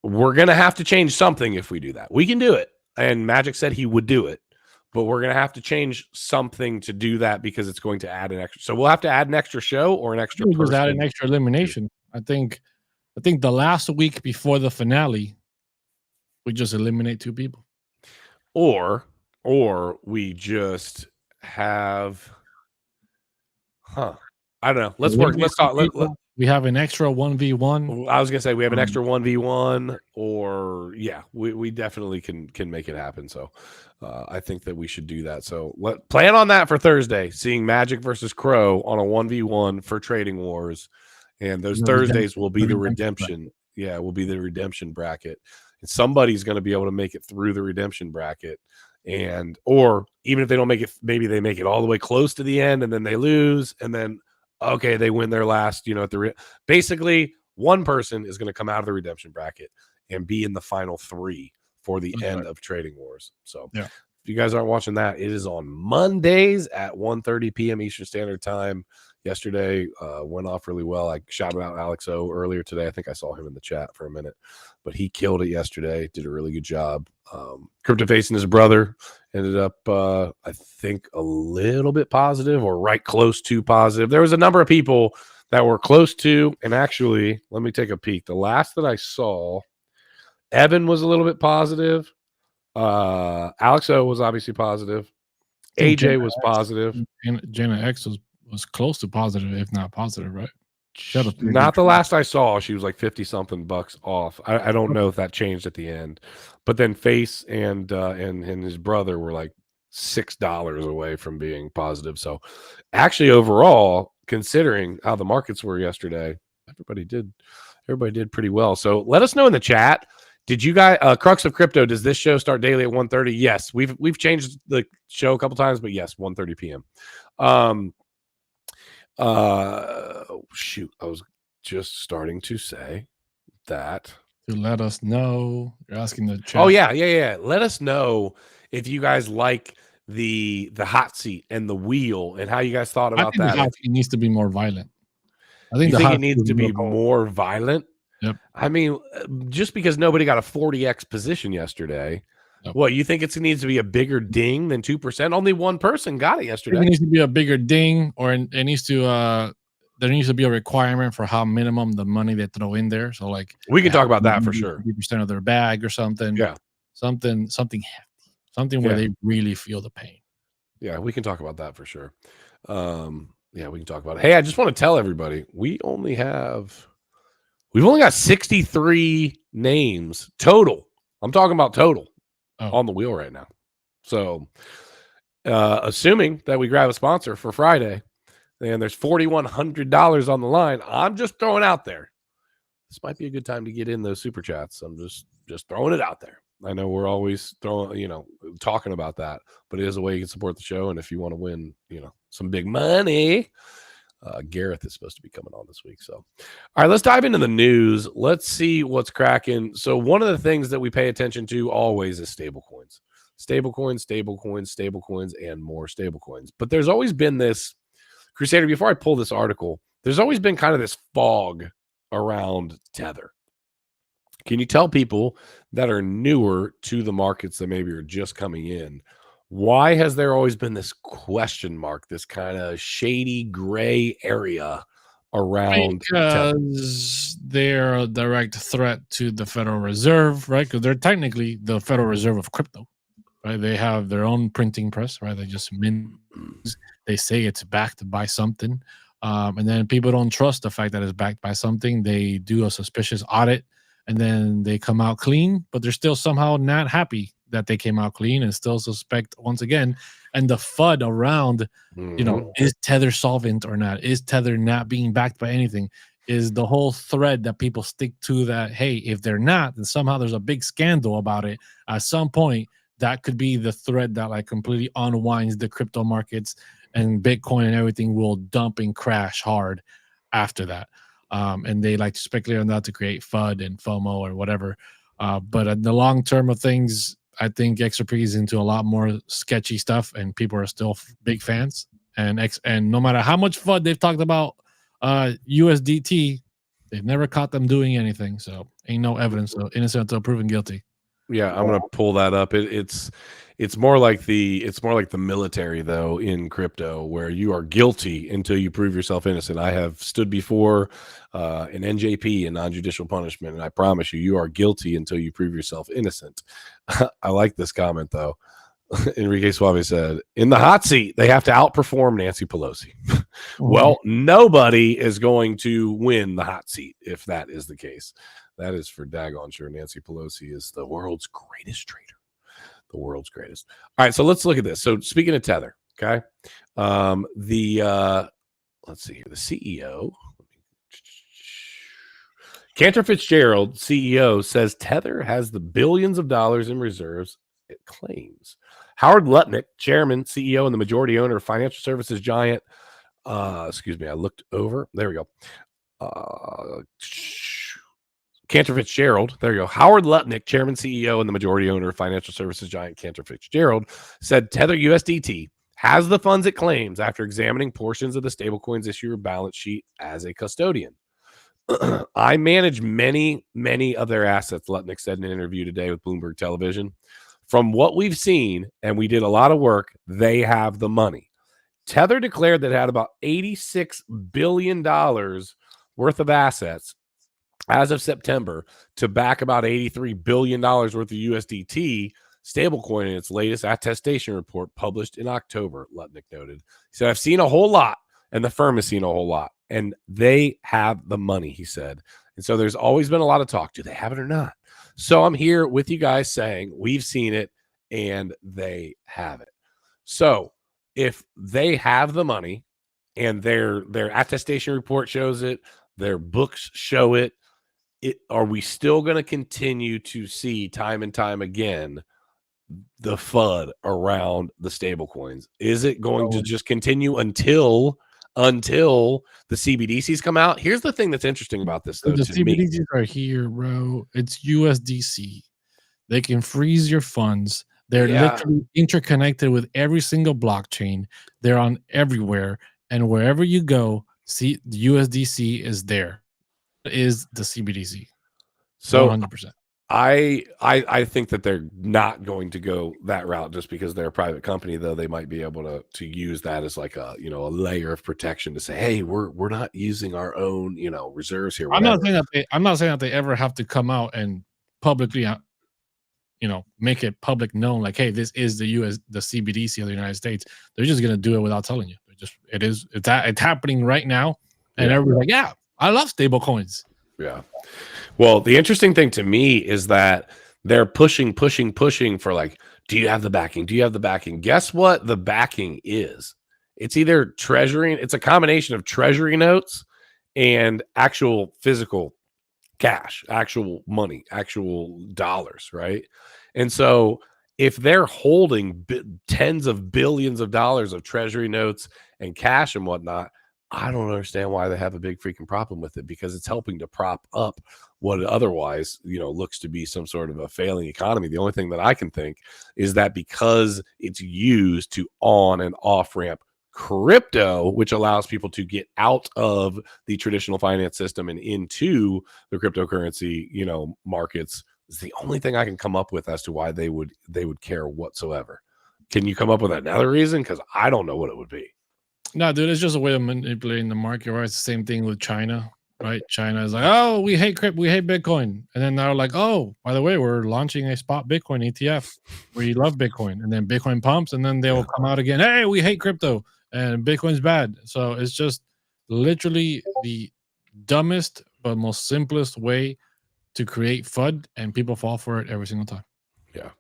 we're going to have to change something if we do that. We can do it. And Magic said he would do it, but we're going to have to change something to do that because it's going to add an extra. So we'll have to add an extra show or an extra person. Just add an extra elimination. I think the last week before the finale, we just eliminate 2 people. Or we just have, I don't know. Let's work. Let's talk. We have an extra 1v1. I was gonna say we have an extra 1v1, or we definitely can make it happen. So I think that we should do that. So plan on that for Thursday. Seeing Magic versus Crow on a 1v1 for Trading Wars, and those Thursdays will be the redemption. Yeah, will be the redemption bracket, and somebody's going to be able to make it through the redemption bracket, or even if they don't make it, maybe they make it all the way close to the end, and then they lose, and then. Okay, they win their last, basically one person is going to come out of the redemption bracket and be in the final 3 for the end of Trading Wars. So if you guys aren't watching that, it is on Mondays at 1:30 p.m. Eastern Standard Time. Yesterday went off really well. I shouted out Alex O earlier today. I think I saw him in the chat for a minute, but he killed it yesterday. Did a really good job. CryptoFace and his brother ended up, I think, a little bit positive or right close to positive. There was a number of people that were close to, and actually, let me take a peek. The last that I saw, Evan was a little bit positive. Alex O was obviously positive. I think AJ was positive. Jenna X was close to positive, if not positive, right? Not the last I saw. She was like 50 something bucks off. I don't know if that changed at the end, but then Face and his brother were like $6 away from being positive. So actually, overall, considering how the markets were yesterday, everybody did pretty well. So let us know in the chat. Did you guys Crux of Crypto? Does this show start daily at 1:30? Yes, we've changed the show a couple times, but yes, 1:30 p.m. Shoot, I was just starting to say that To let us know. You're asking the chat. Oh yeah. Let us know if you guys like the hot seat and the wheel and how you guys thought I about think the that. hot seat needs to be more violent. I think You the think hot it needs seat to be is more more violent? Yep. I mean, just because nobody got a 40x position yesterday, Yep. what you think it needs to be a bigger ding than 2%? Only one person got it yesterday. It needs to be a bigger ding, or it needs to there needs to be a requirement for how minimum the money they throw in there. So like We can talk about that for sure. 50% of their bag or something. Yeah. Something hefty. Something where they really feel the pain. Yeah, we can talk about that for sure. Yeah, we can talk about it. Hey, I just want to tell everybody we've only got 63 names total. I'm talking about total on the wheel right now. So assuming that we grab a sponsor for Friday and there's $4,100 on the line, I'm just throwing out there. This might be a good time to get in those super chats. I'm just throwing it out there. I know we're always talking about that, but it is a way you can support the show. And if you want to win, some big money, Gareth is supposed to be coming on this week. So, all right, let's dive into the news. Let's see what's cracking. So one of the things that we pay attention to always is stablecoins, and more stablecoins. But there's always been this, Crusader, before I pull this article, there's always been kind of this fog around Tether. Can you tell people that are newer to the markets that maybe are just coming in, why has there always been this question mark, this kind of shady gray area around Tether? Because they're a direct threat to the Federal Reserve, right? Because they're technically the Federal Reserve of crypto, right? They have their own printing press, right? They just mint. They say it's backed by something. And then people don't trust the fact that it's backed by something. They do a suspicious audit and then they come out clean, but they're still somehow not happy that they came out clean and still suspect once again. And the FUD around, is Tether solvent or not? Is Tether not being backed by anything? Is the whole thread that people stick to that, hey, if they're not, then somehow there's a big scandal about it. At some point, that could be the thread that like completely unwinds the crypto markets, and Bitcoin and everything will dump and crash hard after that. And they like to speculate on that to create FUD and FOMO or whatever. But in the long term of things, I think XRP is into a lot more sketchy stuff, and people are still big fans. And no matter how much FUD they've talked about USDT, they've never caught them doing anything. So ain't no evidence. So innocent until proven guilty. Yeah, I'm gonna pull that up. It's more like the military though in crypto, where you are guilty until you prove yourself innocent. I have stood before an NJP, a non-judicial punishment, and I promise you are guilty until you prove yourself innocent. I like this comment though. Enrique Suave said, "In the hot seat, they have to outperform Nancy Pelosi." Well, nobody is going to win the hot seat if that is the case. That is for daggone sure. Nancy Pelosi is the world's greatest trader. The world's greatest. All right, so let's look at this. So speaking of Tether, okay, let's see here. The CEO, Cantor Fitzgerald, CEO, says Tether has the billions of dollars in reserves it claims. Howard Lutnick, chairman, CEO, and the majority owner of financial services giant. Excuse me, I looked over. There we go. Cantor Fitzgerald, there you go. Howard Lutnick, chairman, CEO, and the majority owner of financial services giant Cantor Fitzgerald, said Tether USDT has the funds it claims after examining portions of the stablecoin's issuer balance sheet as a custodian. I manage many, many of their assets, Lutnick said in an interview today with Bloomberg Television. From what we've seen, and we did a lot of work, they have the money. Tether declared that it had about $86 billion worth of assets as of September, to back about $83 billion worth of USDT stablecoin in its latest attestation report published in October, Lutnick noted. He said, I've seen a whole lot, and the firm has seen a whole lot, and they have the money, he said. And so there's always been a lot of talk. Do they have it or not? So I'm here with you guys saying we've seen it, and they have it. So if they have the money and their attestation report shows it, their books show it, are we still going to continue to see time and time again the FUD around the stable coins? Is it going to just continue until the CBDCs come out? Here's the thing that's interesting about this, though, The to me. CBDCs are here, bro. It's USDC. They can freeze your funds. They're literally interconnected with every single blockchain. They're on everywhere, and wherever you go, see the USDC is there. Is the CBDC? So 100%. I think that they're not going to go that route just because they're a private company, though they might be able to use that as like a a layer of protection to say, hey, we're not using our own reserves here. I'm not saying that they ever have to come out and publicly make it public known, like, hey, this is the CBDC of the United States. They're just gonna do it without telling you. It's happening right now, and everybody's like, yeah, I love stable coins. Yeah. Well, the interesting thing to me is that they're pushing for like, do you have the backing? Do you have the backing? Guess what the backing is? It's either treasury, it's a combination of treasury notes and actual physical cash, actual money, actual dollars, right? And so if they're holding tens of billions of dollars of treasury notes and cash and whatnot, I don't understand why they have a big freaking problem with it, because it's helping to prop up what otherwise, looks to be some sort of a failing economy. The only thing that I can think is that because it's used to on and off ramp crypto, which allows people to get out of the traditional finance system and into the cryptocurrency, markets, is the only thing I can come up with as to why they would care whatsoever. Can you come up with another reason? Because I don't know what it would be. No, dude, it's just a way of manipulating the market, right? It's the same thing with China, right? China is like, oh, we hate Bitcoin. And then they're like, oh, by the way, we're launching a spot Bitcoin ETF. We love Bitcoin. And then Bitcoin pumps, and then they will come out again. Hey, we hate crypto and Bitcoin's bad. So it's just literally the dumbest but most simplest way to create FUD, and people fall for it every single time. Yeah.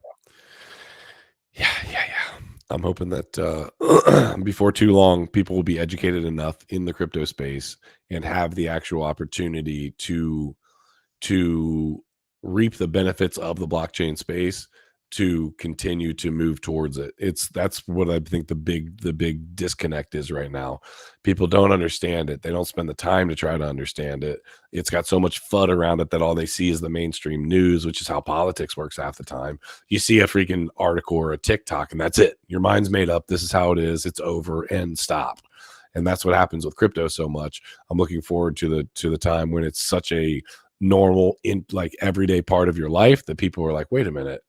I'm hoping that before too long, people will be educated enough in the crypto space and have the actual opportunity to reap the benefits of the blockchain space to continue to move towards it. That's what I think the big disconnect is right now. People don't understand it. They don't spend the time to try to understand it. It's got so much FUD around it that all they see is the mainstream news, which is how politics works half the time. You see a freaking article or a TikTok and that's it. Your mind's made up. This is how it is. It's over and stop. And that's what happens with crypto so much. I'm looking forward to the time when it's such a normal, in like everyday part of your life that people are like, wait a minute,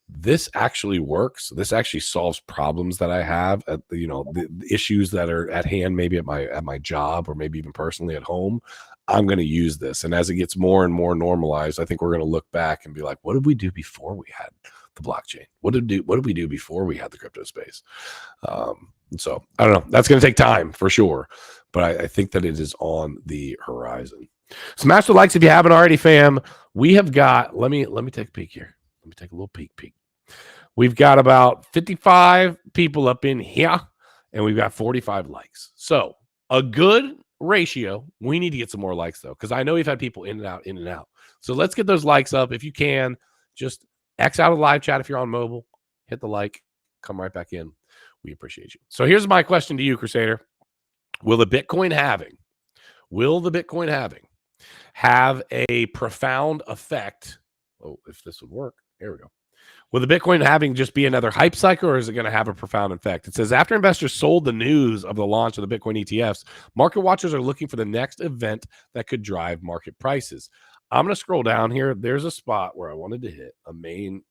this actually works. This actually solves problems that I have at the issues that are at hand, maybe at my job or maybe even personally at home. I'm going to use this. And as it gets more and more normalized, I think we're going to look back and be like, what did we do before we had the blockchain? What did we do before we had the crypto space? So I don't know. That's going to take time for sure, but I think that it is on the horizon. Smash the likes if you haven't already, fam. We have got, let me take a peek here. Let me take a little peek. We've got about 55 people up in here, and we've got 45 likes. So a good ratio. We need to get some more likes, though, because I know we've had people in and out. So let's get those likes up. If you can, just X out of the live chat if you're on mobile. Hit the like. Come right back in. We appreciate you. So here's my question to you, Crusader. Will the Bitcoin halving have a profound effect? Oh, if this would work. There we go. Will the Bitcoin halving just be another hype cycle, or is it going to have a profound effect? It says, after investors sold the news of the launch of the Bitcoin ETFs, market watchers are looking for the next event that could drive market prices. I'm going to scroll down here. There's a spot where I wanted to hit a main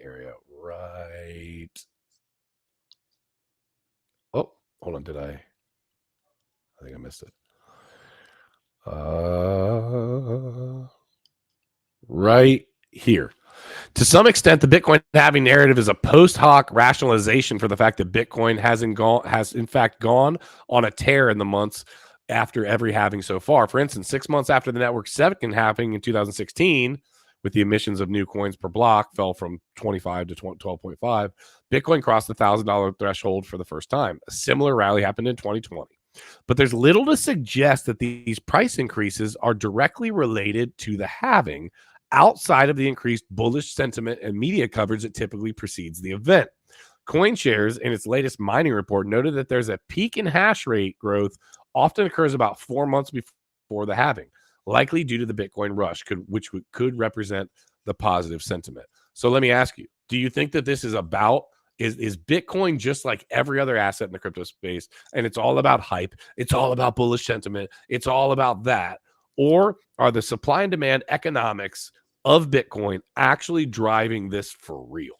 area right. Oh, hold on. I think I missed it. right here. To some extent, the Bitcoin halving narrative is a post hoc rationalization for the fact that Bitcoin has in fact gone on a tear in the months after every halving so far. For instance, 6 months after the network's second halving in 2016, with the emissions of new coins per block fell from 25 to 12.5, Bitcoin crossed the $1,000 threshold for the first time. A similar rally happened in 2020. But there's little to suggest that these price increases are directly related to the halving, outside of the increased bullish sentiment and media coverage that typically precedes the event. CoinShares, in its latest mining report, noted that there's a peak in hash rate growth often occurs about 4 months before the halving, likely due to the Bitcoin rush, which could represent the positive sentiment. So let me ask you, do you think that this is about, is Bitcoin just like every other asset in the crypto space, and it's all about hype, it's all about bullish sentiment, it's all about that? Or are the supply and demand economics of Bitcoin actually driving this for real?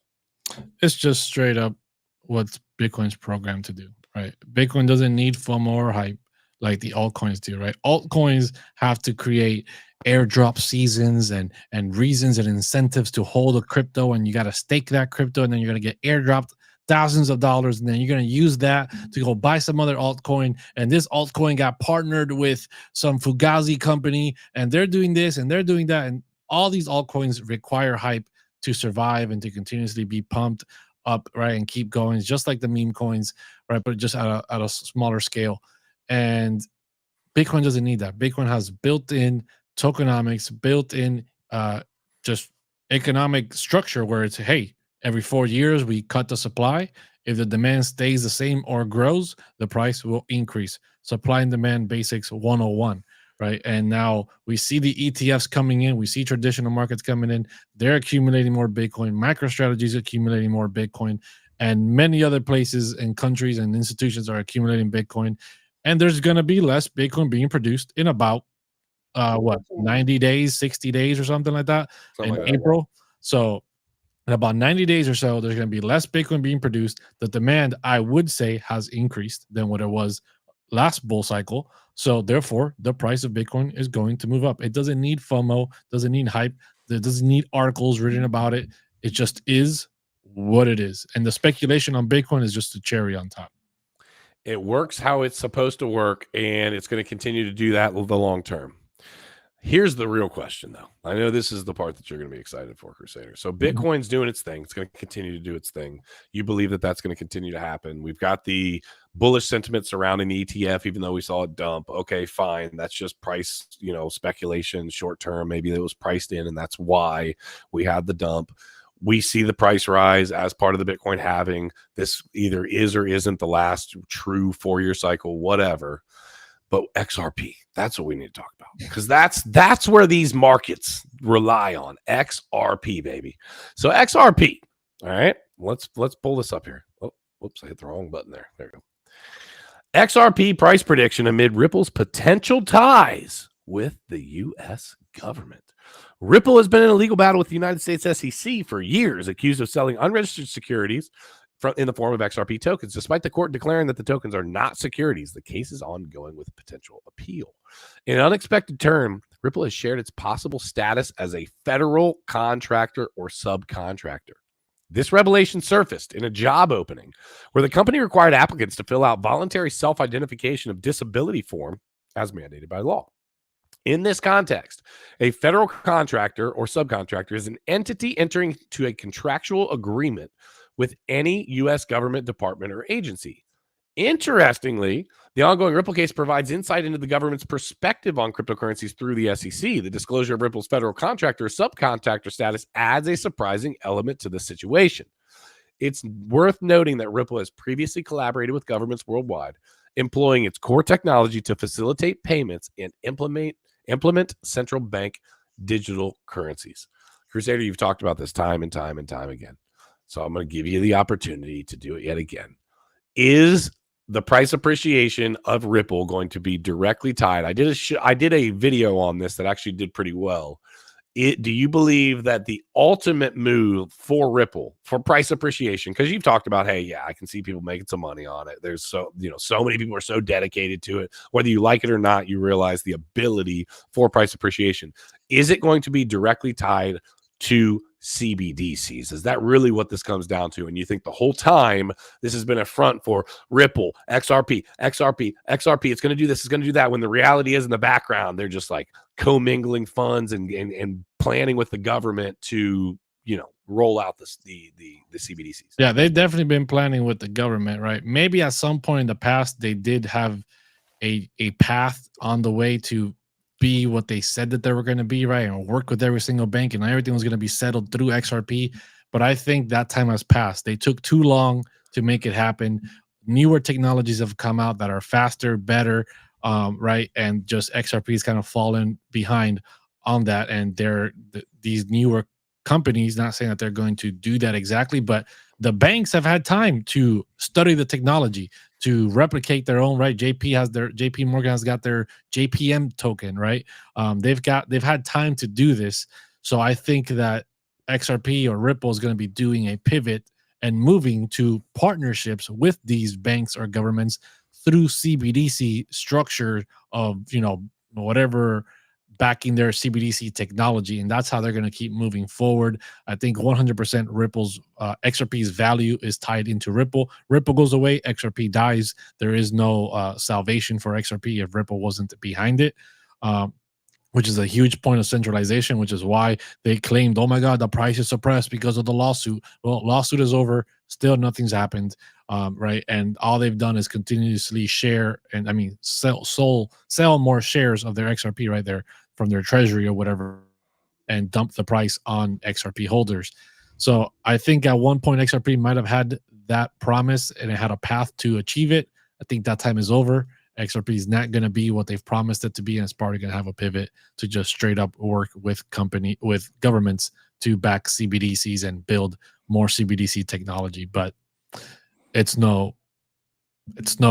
It's just straight up what Bitcoin's programmed to do, right? Bitcoin doesn't need FOMO or hype like the altcoins do, right? Altcoins have to create airdrop seasons and reasons and incentives to hold a crypto, and you got to stake that crypto, and then you're going to get airdropped thousands of dollars, and then you're going to use that to go buy some other altcoin, and this altcoin got partnered with some Fugazi company, and they're doing this and they're doing that, and all these altcoins require hype to survive and to continuously be pumped up, right, and keep going. It's just like the meme coins, right, but just at a smaller scale. And Bitcoin doesn't need that. Bitcoin has built-in tokenomics, built-in just economic structure where it's, hey, every 4 years we cut the supply. If the demand stays the same or grows, the price will increase. Supply and demand basics 101, right? And now we see the ETFs coming in. We see traditional markets coming in. They're accumulating more Bitcoin. MicroStrategy's accumulating more Bitcoin. And many other places and countries and institutions are accumulating Bitcoin. And there's going to be less Bitcoin being produced in about 90 days, 60 days or something like that, Something in like that. April. So in about 90 days or so, there's going to be less Bitcoin being produced. The demand, I would say, has increased than what it was last bull cycle. So therefore, the price of Bitcoin is going to move up. It doesn't need FOMO, doesn't need hype, it doesn't need articles written about it. It just is what it is. And the speculation on Bitcoin is just a cherry on top. It works how it's supposed to work, and it's going to continue to do that the long term. Here's the real question, though. I know this is the part that you're going to be excited for, Crusader. So Bitcoin's doing its thing. It's going to continue to do its thing. You believe that that's going to continue to happen. We've got the bullish sentiment surrounding the ETF, even though we saw it dump. Okay, fine. That's just price, speculation, short term. Maybe it was priced in, and that's why we had the dump. We see the price rise as part of the Bitcoin halving. This either is or isn't the last true 4-year cycle, whatever. But XRP, that's what we need to talk about, because that's where these markets rely on. XRP, baby. So XRP, all right, let's pull this up here. Oh, whoops, I hit the wrong button there. There we go. XRP price prediction amid Ripple's potential ties with the U.S. government. Ripple has been in a legal battle with the United States SEC for years, accused of selling unregistered securities in the form of XRP tokens. Despite the court declaring that the tokens are not securities, the case is ongoing with potential appeal. In an unexpected turn, Ripple has shared its possible status as a federal contractor or subcontractor. This revelation surfaced in a job opening where the company required applicants to fill out voluntary self-identification of disability form as mandated by law. In this context, a federal contractor or subcontractor is an entity entering into a contractual agreement with any U.S. government department or agency. Interestingly, the ongoing Ripple case provides insight into the government's perspective on cryptocurrencies through the SEC. The disclosure of Ripple's federal contractor or subcontractor status adds a surprising element to the situation. It's worth noting that Ripple has previously collaborated with governments worldwide, employing its core technology to facilitate payments and implement central bank digital currencies. Crusader, you've talked about this time and time and time again. So I'm going to give you the opportunity to do it yet again. Is the price appreciation of Ripple going to be directly tied? I did a video on this that actually did pretty well. Do you believe that the ultimate move for Ripple for price appreciation, because you've talked about, hey, yeah, I can see people making some money on it. There's so many people are so dedicated to it. Whether you like it or not, you realize the ability for price appreciation. Is it going to be directly tied to CBDCs? Is that really what this comes down to? And you think the whole time this has been a front for Ripple, XRP, it's going to do this, it's going to do that, when the reality is in the background, they're just like commingling funds and planning with the government to, roll out the CBDCs. Yeah, they've definitely been planning with the government, right? Maybe at some point in the past, they did have a path on the way to be what they said that they were going to be, right? And work with every single bank, and everything was going to be settled through XRP. But I think that time has passed. They took too long to make it happen. Newer technologies have come out that are faster, better, right? And just XRP is kind of fallen behind on that. And these newer companies, not saying that they're going to do that exactly, but the banks have had time to study the technology, to replicate their own, right? JP Morgan has got their JPM token, right? They've had time to do this. So I think that XRP or Ripple is going to be doing a pivot and moving to partnerships with these banks or governments through CBDC structure of, whatever backing their CBDC technology, and that's how they're going to keep moving forward. I think 100% Ripple's XRP's value is tied into Ripple. Ripple goes away, XRP dies. There is no salvation for XRP if Ripple wasn't behind it, which is a huge point of centralization, which is why they claimed, oh my God, the price is suppressed because of the lawsuit. Well, lawsuit is over. Still nothing's happened, right? And all they've done is continuously share and sell more shares of their XRP right there from their treasury or whatever, and dump the price on XRP holders. So I think at one point XRP might have had that promise and it had a path to achieve it. I think that time is over. XRP is not going to be what they've promised it to be, and it's probably going to have a pivot to just straight up work with governments to back CBDCs and build more CBDC technology. But it's not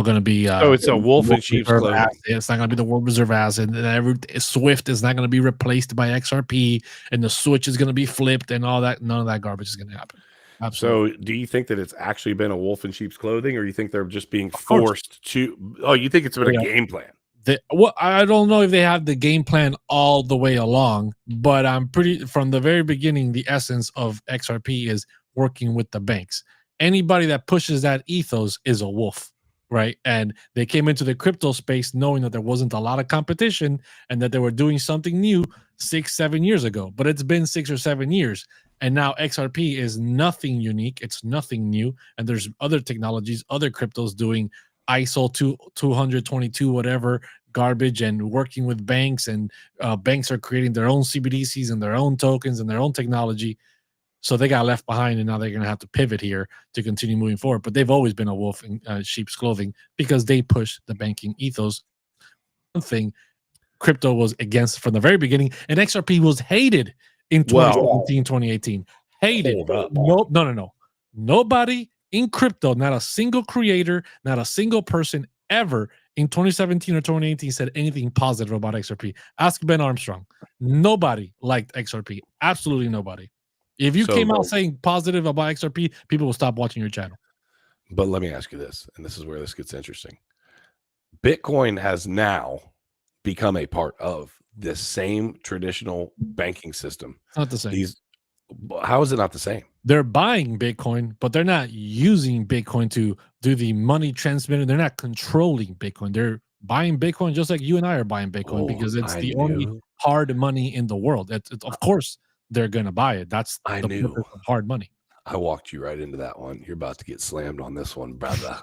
going to be. So it's a wolf in sheep's clothing. It's not going to be the world reserve asset. And Swift is not going to be replaced by XRP, and the switch is going to be flipped, and all that. None of that garbage is going to happen. Absolutely. So do you think that it's actually been a wolf in sheep's clothing, or you think they're just being forced to? Oh, you think it's been a game plan? I don't know if they have the game plan all the way along, but I'm from the very beginning, the essence of XRP is working with the banks. Anybody that pushes that ethos is a wolf, right? And they came into the crypto space knowing that there wasn't a lot of competition and that they were doing something new 6-7 years ago, but it's been 6 or 7 years. And now XRP is nothing unique. It's nothing new. And there's other technologies, other cryptos doing ISO 222, whatever garbage, and working with banks, and banks are creating their own CBDCs and their own tokens and their own technology. So they got left behind, and now they're going to have to pivot here to continue moving forward. But they've always been a wolf in sheep's clothing because they push the banking ethos. One thing crypto was against from the very beginning, and XRP was hated in 2017, 2018. Hated. No. Nobody in crypto, not a single creator, not a single person ever in 2017 or 2018 said anything positive about XRP. Ask Ben Armstrong. Nobody liked XRP. Absolutely nobody. If you came out saying positive about XRP, people will stop watching your channel. But let me ask you this, and this is where this gets interesting. Bitcoin has now become a part of this same traditional banking system. It's not the same. How is it not the same? They're buying Bitcoin, but they're not using Bitcoin to do the money transmitter. They're not controlling Bitcoin. They're buying Bitcoin just like you and I are buying Bitcoin because it's the only hard money in the world. Of course, they're going to buy it. That's the purpose of hard money. I walked you right into that one. You're about to get slammed on this one, brother.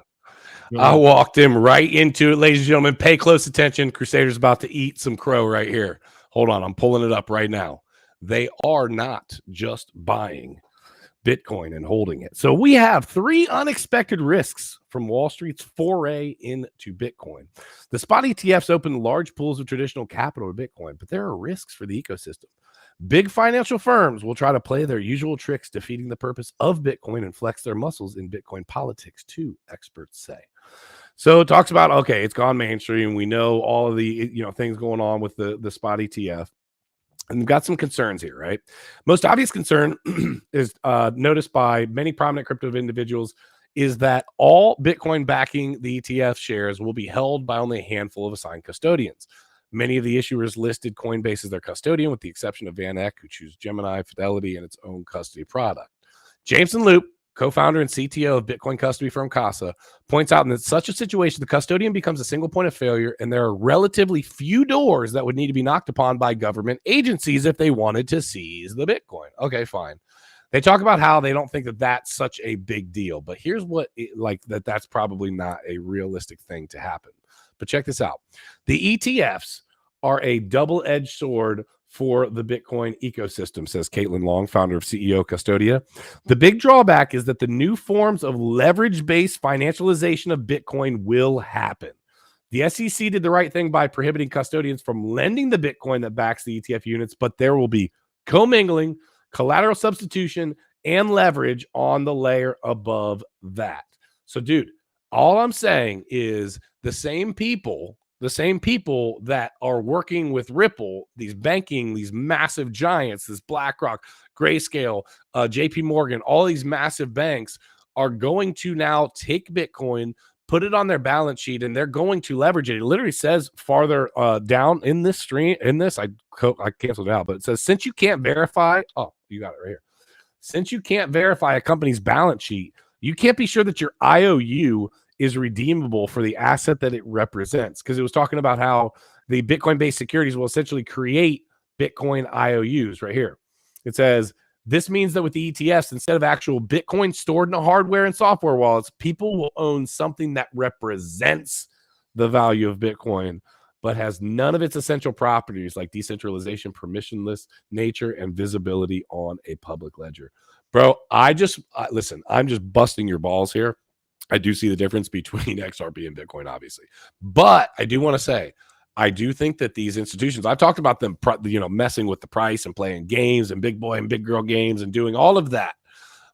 I walked him right into it, ladies and gentlemen. Pay close attention. Crusader's about to eat some crow right here. Hold on. I'm pulling it up right now. They are not just buying Bitcoin and holding it. So we have 3 unexpected risks from Wall Street's foray into Bitcoin. The spot ETFs open large pools of traditional capital to Bitcoin, but there are risks for the ecosystem. Big financial firms will try to play their usual tricks, defeating the purpose of Bitcoin and flex their muscles in Bitcoin politics, too, experts say. So it talks about, okay, it's gone mainstream. We know all of the things going on with the spot ETF. And we've got some concerns here, right? Most obvious concern is noticed by many prominent crypto individuals is that all Bitcoin backing the ETF shares will be held by only a handful of assigned custodians. Many of the issuers listed Coinbase as their custodian, with the exception of Van Eck, who chooses Gemini, Fidelity, and its own custody product. Jameson Loop, co-founder and CTO of Bitcoin custody firm Casa, points out in such a situation, the custodian becomes a single point of failure, and there are relatively few doors that would need to be knocked upon by government agencies if they wanted to seize the Bitcoin. Okay, fine. They talk about how they don't think that that's such a big deal, but here's what, that's probably not a realistic thing to happen. But check this out. The ETFs are a double-edged sword for the Bitcoin ecosystem, says Caitlin Long, founder of CEO Custodia. The big drawback is that the new forms of leverage-based financialization of Bitcoin will happen. The SEC did the right thing by prohibiting custodians from lending the Bitcoin that backs the ETF units, but there will be commingling, collateral substitution, and leverage on the layer above that. So, dude, all I'm saying is the same people that are working with Ripple, these banking, these massive giants, this BlackRock, Grayscale, JP Morgan, all these massive banks are going to now take Bitcoin, put it on their balance sheet, and they're going to leverage it. It literally says farther down in this stream, I canceled it out, but it says, since you can't verify, oh, you got it right here. Since you can't verify a company's balance sheet, you can't be sure that your IOU is redeemable for the asset that it represents. Because it was talking about how the Bitcoin-based securities will essentially create Bitcoin IOUs right here. It says, this means that with the ETFs, instead of actual Bitcoin stored in a hardware and software wallets, people will own something that represents the value of Bitcoin, but has none of its essential properties like decentralization, permissionless nature, and visibility on a public ledger. Bro, listen, I'm just busting your balls here. I do see the difference between XRP and Bitcoin, obviously. But I do want to say, I do think that these institutions, I've talked about them, messing with the price and playing games and big boy and big girl games and doing all of that.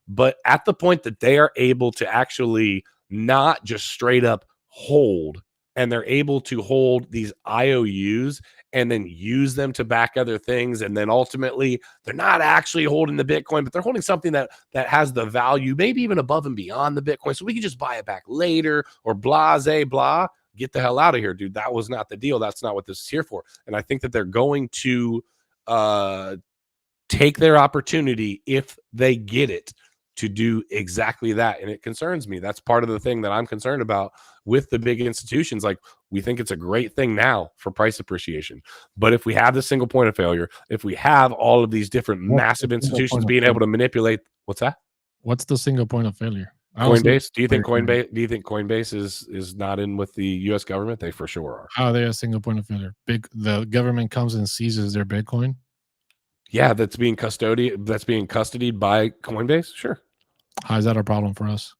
But at the point that they are able to actually not just straight up hold, and they're able to hold these IOUs and then use them to back other things, and then ultimately they're not actually holding the Bitcoin, but they're holding something that has the value, maybe even above and beyond the Bitcoin, so we can just buy it back later, or blah. Get the hell out of here, dude. That was not the deal. That's not what this is here for. And I think that they're going to take their opportunity if they get it to do exactly that. And it concerns me. That's part of the thing that I'm concerned about with the big institutions. Like, we think it's a great thing now for price appreciation. But if we have the single point of failure, if we have all of these different massive institutions being able to manipulate, what's that? What's the single point of failure? Coinbase? Do you think Coinbase is not in with the US government? They for sure are. How are they a single point of failure? The government comes and seizes their Bitcoin? Yeah, that's being custodied by Coinbase. Sure. How is that a problem for us?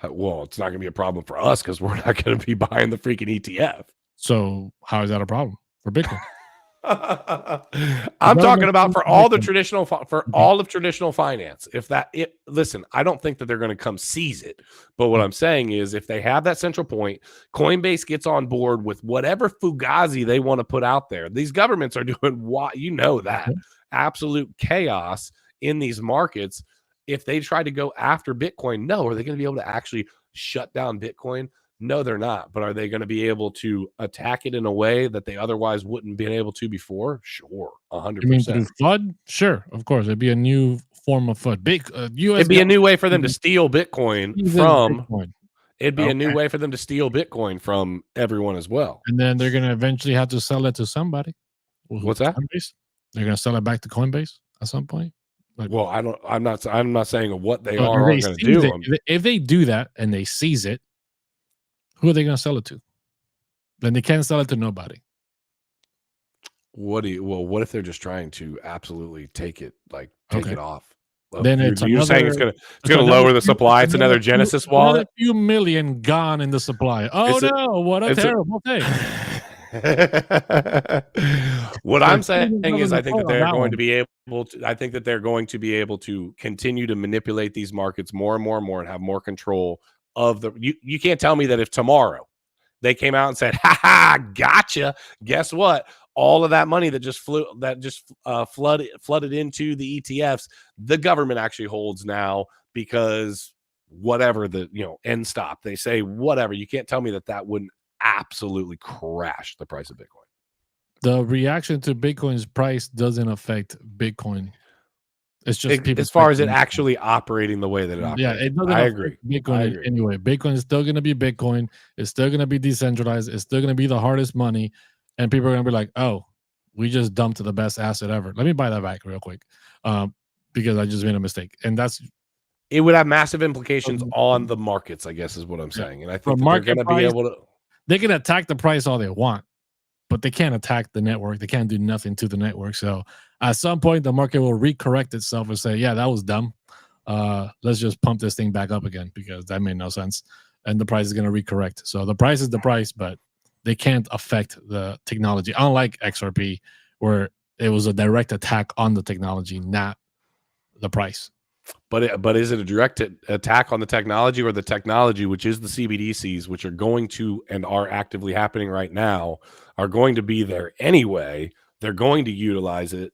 Well, it's not going to be a problem for us because we're not going to be buying the freaking ETF. So how is that a problem for Bitcoin? I'm talking about for all the traditional, all of traditional finance. Listen, I don't think that they're going to come seize it. But what I'm saying is, if they have that central point, Coinbase gets on board with whatever fugazi they want to put out there. These governments are doing absolute chaos in these markets. If they try to go after Bitcoin, no. Are they going to be able to actually shut down Bitcoin? No, they're not. But are they going to be able to attack it in a way that they otherwise wouldn't been able to before? Sure, 100%. You mean through FUD? Sure, of course. It'd be a new form of FUD. It'd be a new way for them to steal Bitcoin from. It'd be a new way for them to steal Bitcoin from everyone as well. And then they're going to eventually have to sell it to somebody. What's that? Coinbase? They're going to sell it back to Coinbase at some point. Well, I'm not saying what they are going to do. If they do that and they seize it, who are they going to sell it to? Then they can't sell it to nobody. What if they're just trying to absolutely take it off? Then you're saying it's going to lower the supply. It's another Genesis wallet. Another few million gone in the supply. Oh what a terrible thing. What I'm saying is, I think that they're going to be able to. I think that they're going to be able to continue to manipulate these markets more and more and more, and have more control of the. You can't tell me that if tomorrow they came out and said, "Ha ha, gotcha," guess what? all of that money that just flooded into the ETFs, the government actually holds now, because whatever the end stop, they say whatever. You can't tell me that wouldn't absolutely crash the price of Bitcoin. The reaction to Bitcoin's price doesn't affect Bitcoin. It's just people as far as it actually operating the way that it operates. Yeah, it doesn't affect Bitcoin anyway. Bitcoin is still going to be Bitcoin. It's still going to be decentralized. It's still going to be the hardest money, and people are going to be like, "Oh, we just dumped the best asset ever. Let me buy that back real quick, because I just made a mistake." And it would have massive implications on the markets, I guess, is what I'm saying. And I think that they're going to be able to. They can attack the price all they want, but they can't attack the network. They can't do nothing to the network. So at some point, the market will recorrect itself and say, "Yeah, that was dumb. Let's just pump this thing back up again because that made no sense." And the price is going to recorrect. So the price is the price, but they can't affect the technology. Unlike XRP, where it was a direct attack on the technology, not the price. But is it a direct attack on the technology, or the technology, which is the CBDCs, which are going to and are actively happening right now, are going to be there anyway? They're going to utilize it.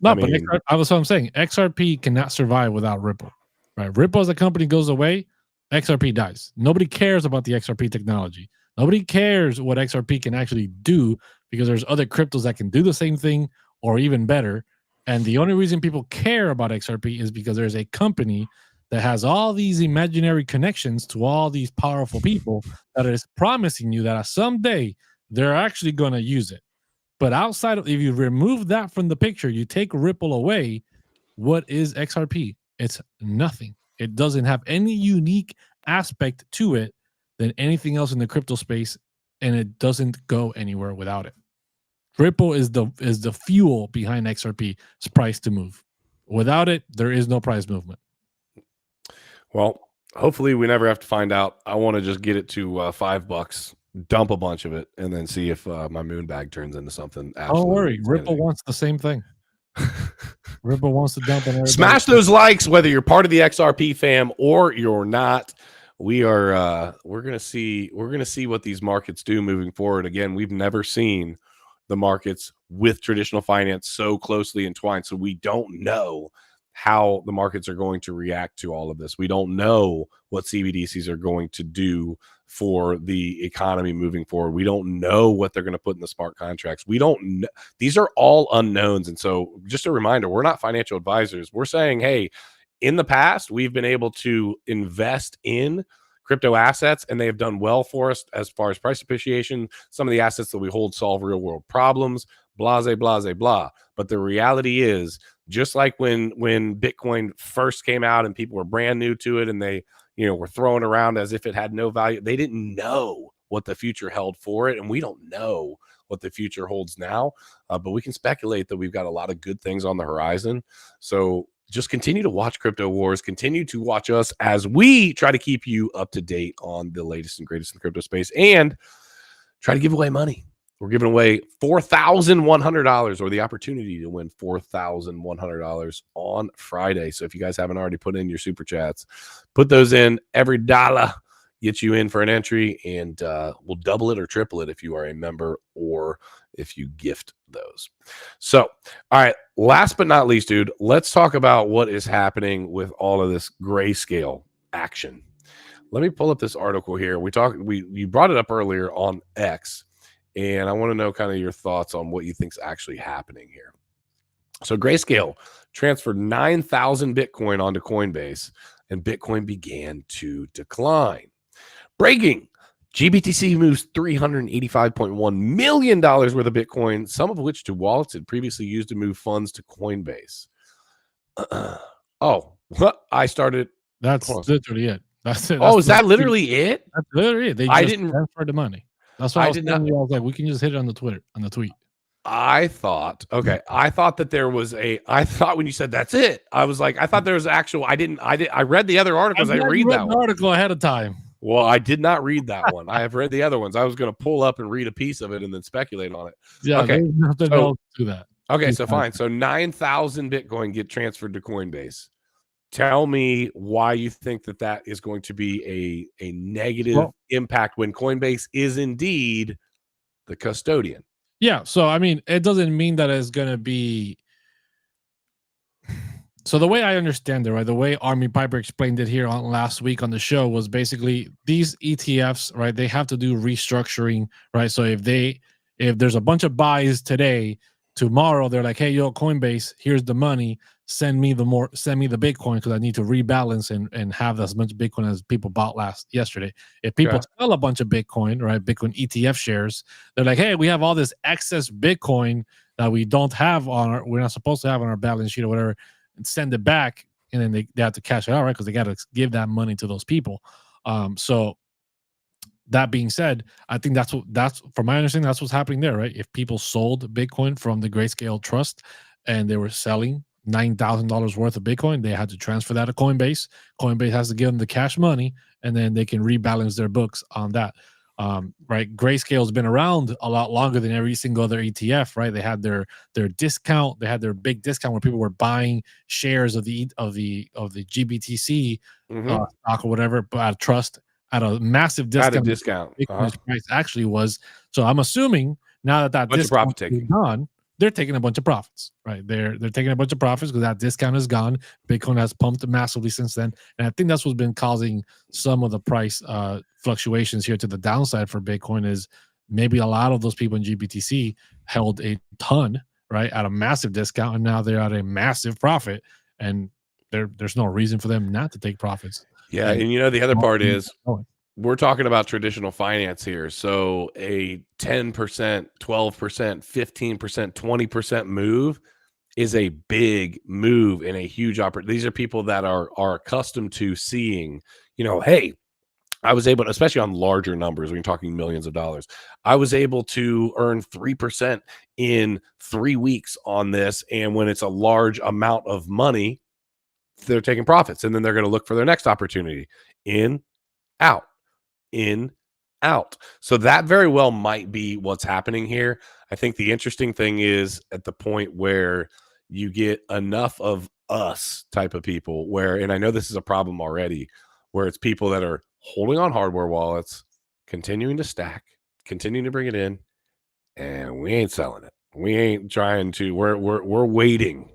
No, but that's what I'm saying. XRP cannot survive without Ripple. Right? Ripple as a company goes away, XRP dies. Nobody cares about the XRP technology. Nobody cares what XRP can actually do, because there's other cryptos that can do the same thing or even better. And the only reason people care about XRP is because there's a company that has all these imaginary connections to all these powerful people that is promising you that someday they're actually going to use it. But outside of, if you remove that from the picture, you take Ripple away, what is XRP? It's nothing. It doesn't have any unique aspect to it than anything else in the crypto space, and it doesn't go anywhere without it. Ripple is the fuel behind XRP's price to move. Without it, there is no price movement. Well, hopefully we never have to find out. I want to just get it to $5, dump a bunch of it, and then see if my moon bag turns into something. Don't worry, Ripple wants the same thing. Ripple wants to dump on everybody. Smash those likes, whether you're part of the XRP fam or you're not. We're gonna see what these markets do moving forward. Again, we've never seen the markets with traditional finance so closely entwined, so we don't know how the markets are going to react to all of this. We don't know what CBDCs are going to do for the economy moving forward. We don't know what they're going to put in the smart contracts. We don't know. These are all unknowns. And so just a reminder, we're not financial advisors. We're saying, hey, in the past, we've been able to invest in crypto assets, and they have done well for us as far as price appreciation. Some of the assets that we hold solve real world problems, blah, blah, blah. But the reality is, just like when Bitcoin first came out and people were brand new to it and they were throwing around as if it had no value, they didn't know what the future held for it. And we don't know what the future holds now, but we can speculate that we've got a lot of good things on the horizon. So just continue to watch Crypto Wars, continue to watch us as we try to keep you up to date on the latest and greatest in the crypto space, and try to give away money. We're giving away $4,100, or the opportunity to win $4,100 on Friday. So if you guys haven't already put in your super chats, put those in. Every dollar gets you in for an entry, and we'll double it or triple it if you are a member or if you gift those. So, all right, last but not least, dude, let's talk about what is happening with all of this Grayscale action. Let me pull up this article here. You brought it up earlier on X, and I want to know kind of your thoughts on what you think is actually happening here. So Grayscale transferred 9,000 Bitcoin onto Coinbase, and Bitcoin began to decline. Breaking: GBTC moves $385.1 million worth of Bitcoin, some of which to wallets it previously used to move funds to Coinbase. I started. That's literally it. That's it. Is that literally it? That's literally it. They just transferred the money. That's why I was like, we can just hit it on the tweet. I thought that there was I thought when you said that's it, I was like, I thought there was actual. I read the other articles. I read that one. Article ahead of time. Well, I did not read that one. I have read the other ones. I was going to pull up and read a piece of it and then speculate on it. Yeah. Okay. Nothing else to that. Okay. So fine. So 9,000 Bitcoin get transferred to Coinbase. Tell me why you think that is going to be a negative impact when Coinbase is indeed the custodian. Yeah. So I mean, it doesn't mean that it's gonna be. So the way I understand it, right, the way Army Piper explained it here on last week on the show was basically these ETFs, right? They have to do restructuring, right? So if there's a bunch of buys today, tomorrow they're like, hey, yo, Coinbase, here's the money. Send me the Bitcoin because I need to rebalance and have as much Bitcoin as people bought yesterday. If people Okay. sell a bunch of Bitcoin, right, Bitcoin ETF shares, they're like, hey, we have all this excess Bitcoin that we don't have we're not supposed to have on our balance sheet or whatever, and send it back, and then they have to cash it out, right? Because they got to give that money to those people. So that being said, I think that's from my understanding, that's what's happening there, right? If people sold Bitcoin from the Grayscale Trust and they were selling $9,000 worth of Bitcoin, they had to transfer that to Coinbase. Coinbase has to give them the cash money, and then they can rebalance their books on that. Right, Grayscale's been around a lot longer than every single other ETF, right? They had their discount, they had their big discount where people were buying shares of the GBTC Mm-hmm. stock or whatever, but at trust at a massive At a discount. discount. Bitcoin's price actually was. So I'm assuming now that Bunch of discount profit is taking. gone, they're taking a bunch of profits, right? They're taking a bunch of profits because that discount is gone. Bitcoin has pumped massively since then, and I think that's what's been causing some of the price fluctuations here to the downside for Bitcoin. Is maybe a lot of those people in GBTC held a ton, right, at a massive discount, and now they're at a massive profit, and there's no reason for them not to take profits. Yeah, And and the other part is we're talking about traditional finance here. So a 10%, 12%, 15%, 20% move is a big move and a huge opportunity. These are people that are accustomed to seeing, hey, I was able to, especially on larger numbers, when you're talking millions of dollars, I was able to earn 3% in 3 weeks on this. And when it's a large amount of money, they're taking profits, and then they're going to look for their next opportunity. In, out, in, out. So that very well might be what's happening here. I think the interesting thing is at the point where you get enough of us type of people where, and I know this is a problem already, where it's people that are holding on hardware wallets, continuing to stack, continuing to bring it in, and we ain't selling it. We ain't trying to, we're waiting,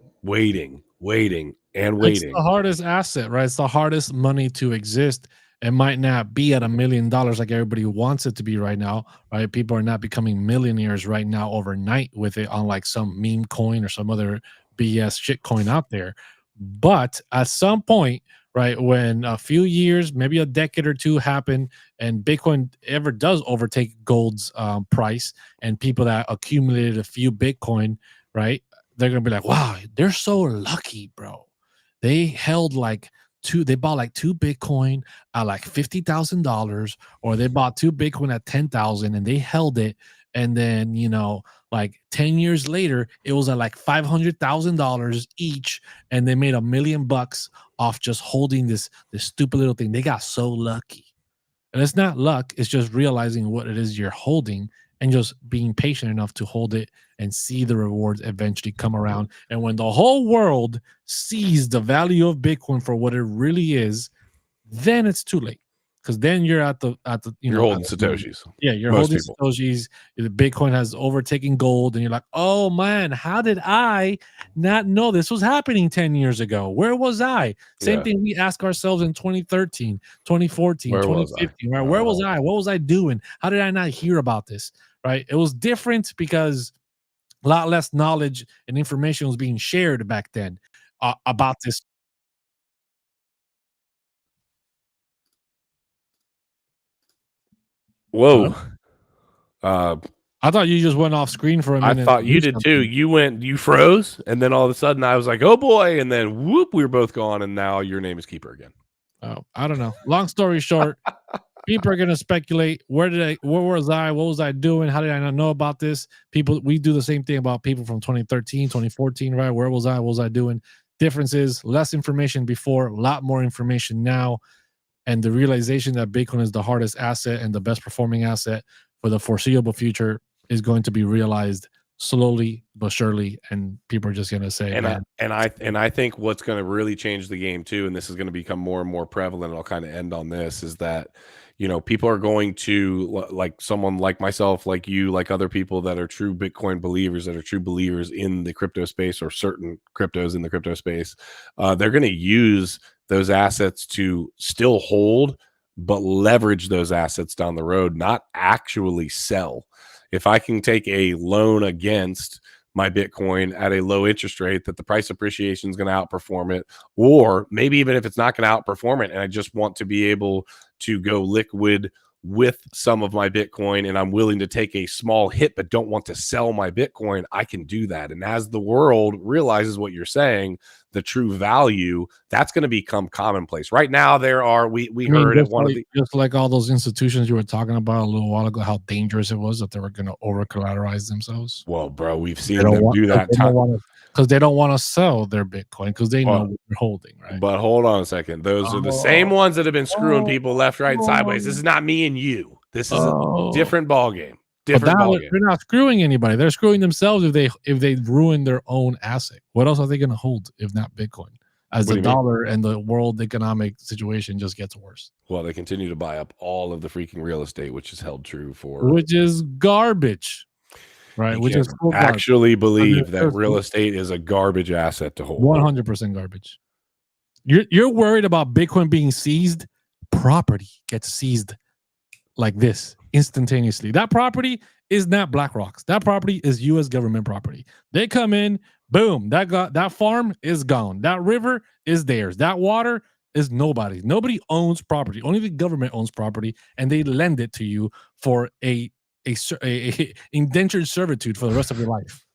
and It's the waiting. hardest asset, right? It's the hardest money to exist. It might not be at $1 million like everybody wants it to be right now, right? People are not becoming millionaires right now overnight with it on like some meme coin or some other BS shit coin out there. But at some point, right, when a few years, maybe a decade or two happen, and Bitcoin ever does overtake gold's price, and people that accumulated a few Bitcoin, right, they're gonna be like, wow, they're so lucky, bro. They held like they bought like 2 Bitcoin at like $50,000, or they bought 2 Bitcoin at 10,000 and they held it. And then, like 10 years later, it was at like $500,000 each, and they made $1 million off just holding this stupid little thing. They got so lucky. And it's not luck, it's just realizing what it is you're holding and just being patient enough to hold it and see the rewards eventually come around. And when the whole world sees the value of Bitcoin for what it really is, then it's too late. Because then you're at the You're holding Satoshis. yeah, you're Most holding people. Satoshis. The Bitcoin has overtaken gold, and you're like, oh man, how did I not know this was happening 10 years ago? Where was I? Same Yeah. thing we ask ourselves in 2013, 2014, Where was I? 2015, right? Where was I? What was I doing? How did I not hear about this? Right? It was different because a lot less knowledge and information was being shared back then about this. Hello? Whoa. Uh, I thought you just went off screen for a I minute thought to you do did too. something. You froze, and then all of a sudden I was like, oh boy, and then whoop, we were both gone, and now your name is Keeper again. Oh, I don't know. Long story short, people are going to speculate. Where was I? What was I doing? How did I not know about this? People, we do the same thing about people from 2013, 2014, right? Where was I? What was I doing? Difference is less information before, a lot more information now. And the realization that Bitcoin is the hardest asset and the best performing asset for the foreseeable future is going to be realized slowly but surely, and people are just gonna say, And man, I think what's going to really change the game too, and this is going to become more and more prevalent. And I'll kind of end on this: is that people are going to like someone like myself, like you, like other people that are true Bitcoin believers, that are true believers in the crypto space or certain cryptos in the crypto space. They're going to use those assets to still hold, but leverage those assets down the road, not actually sell. If I can take a loan against my Bitcoin at a low interest rate, that the price appreciation is going to outperform it, or maybe even if it's not going to outperform it, and I just want to be able to go liquid with some of my Bitcoin, and I'm willing to take a small hit, but don't want to sell my Bitcoin, I can do that. And as the world realizes what you're saying, the true value, that's going to become commonplace. Right now, there are, we heard at one of the, just like all those institutions you were talking about a little while ago, how dangerous it was that they were going to over collateralize themselves. well, bro, we've seen them do that time. Because they don't want to sell their Bitcoin because they know what they're holding, right? But hold on a second. Those are the same ones that have been screwing people left, right, and sideways. This is not me and you. This is a different ball game. Different ball game. They're not screwing anybody. They're screwing themselves if they ruin their own asset. What else are they going to hold if not Bitcoin? As the dollar and the world economic situation just gets worse. Well, they continue to buy up all of the freaking real estate, which is held true for, which is garbage. Right, which is actually believe that real estate is a garbage asset to hold. 100% garbage. You're worried about Bitcoin being seized. Property gets seized like this instantaneously. That property is not BlackRock's. That property is U.S. government property. They come in, boom. That farm is gone. That river is theirs. That water is nobody's. Nobody owns property. Only the government owns property, and they lend it to you for a indentured servitude for the rest of your life,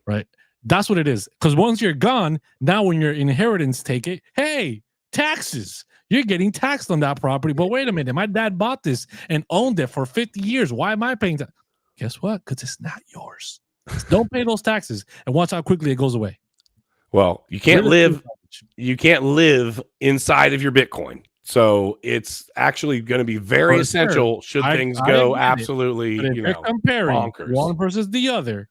right? That's what it is. Because once you're gone, now when your inheritance take it, hey, taxes. You're getting taxed on that property. But wait a minute, my dad bought this and owned it for 50 years. Why am I paying that? Guess what? Because it's not yours. Don't pay those taxes and watch how quickly it goes away. Well, you can't live inside of your Bitcoin. So it's actually going to be very essential should things go absolutely, comparing bonkers. One versus the other,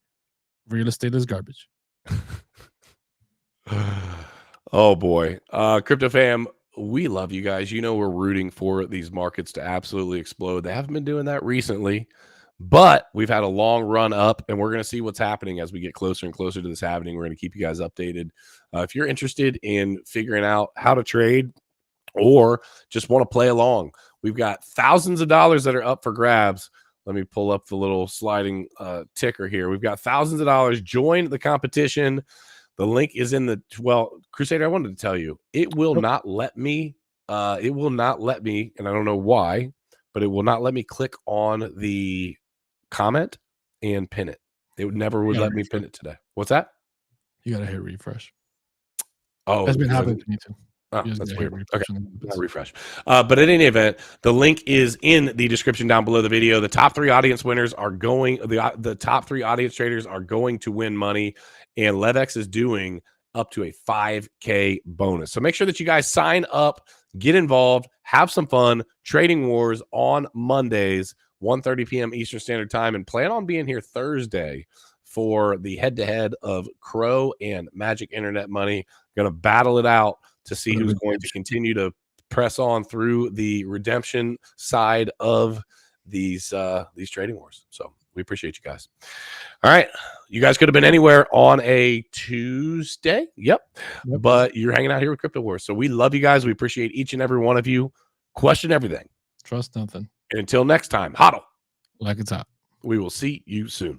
real estate is garbage. Oh boy. Crypto fam, we love you guys. We're rooting for these markets to absolutely explode. They haven't been doing that recently, but we've had a long run up, and we're going to see what's happening as we get closer and closer to this happening. We're going to keep you guys updated. If you're interested in figuring out how to trade, or just want to play along, we've got thousands of dollars that are up for grabs. Let me pull up the little sliding ticker here. We've got thousands of dollars. Join the competition. The link is in the, Crusader, I wanted to tell you, it will not let me, and I don't know why, but it will not let me click on the comment and pin it. It never would let me pin it today. What's that? You got to hit refresh. Oh, that's been happening to me too. Oh, that's weird. Okay, I'll refresh. But in any event, the link is in the description down below the video. The top 3 audience winners are going. The top 3 audience traders are going to win money, and LevX is doing up to a 5K bonus. So make sure that you guys sign up, get involved, have some fun. Trading Wars on Mondays, 1:30 p.m. Eastern Standard Time, and plan on being here Thursday for the head-to-head of Crow and Magic Internet Money. Going to battle it out to see who's going to continue to press on through the redemption side of these trading wars. So we appreciate you guys. All right. You guys could have been anywhere on a Tuesday. Yep. But you're hanging out here with Crypto Wars. So we love you guys. We appreciate each and every one of you. Question everything. Trust nothing. And until next time, hodl like it's hot. We will see you soon.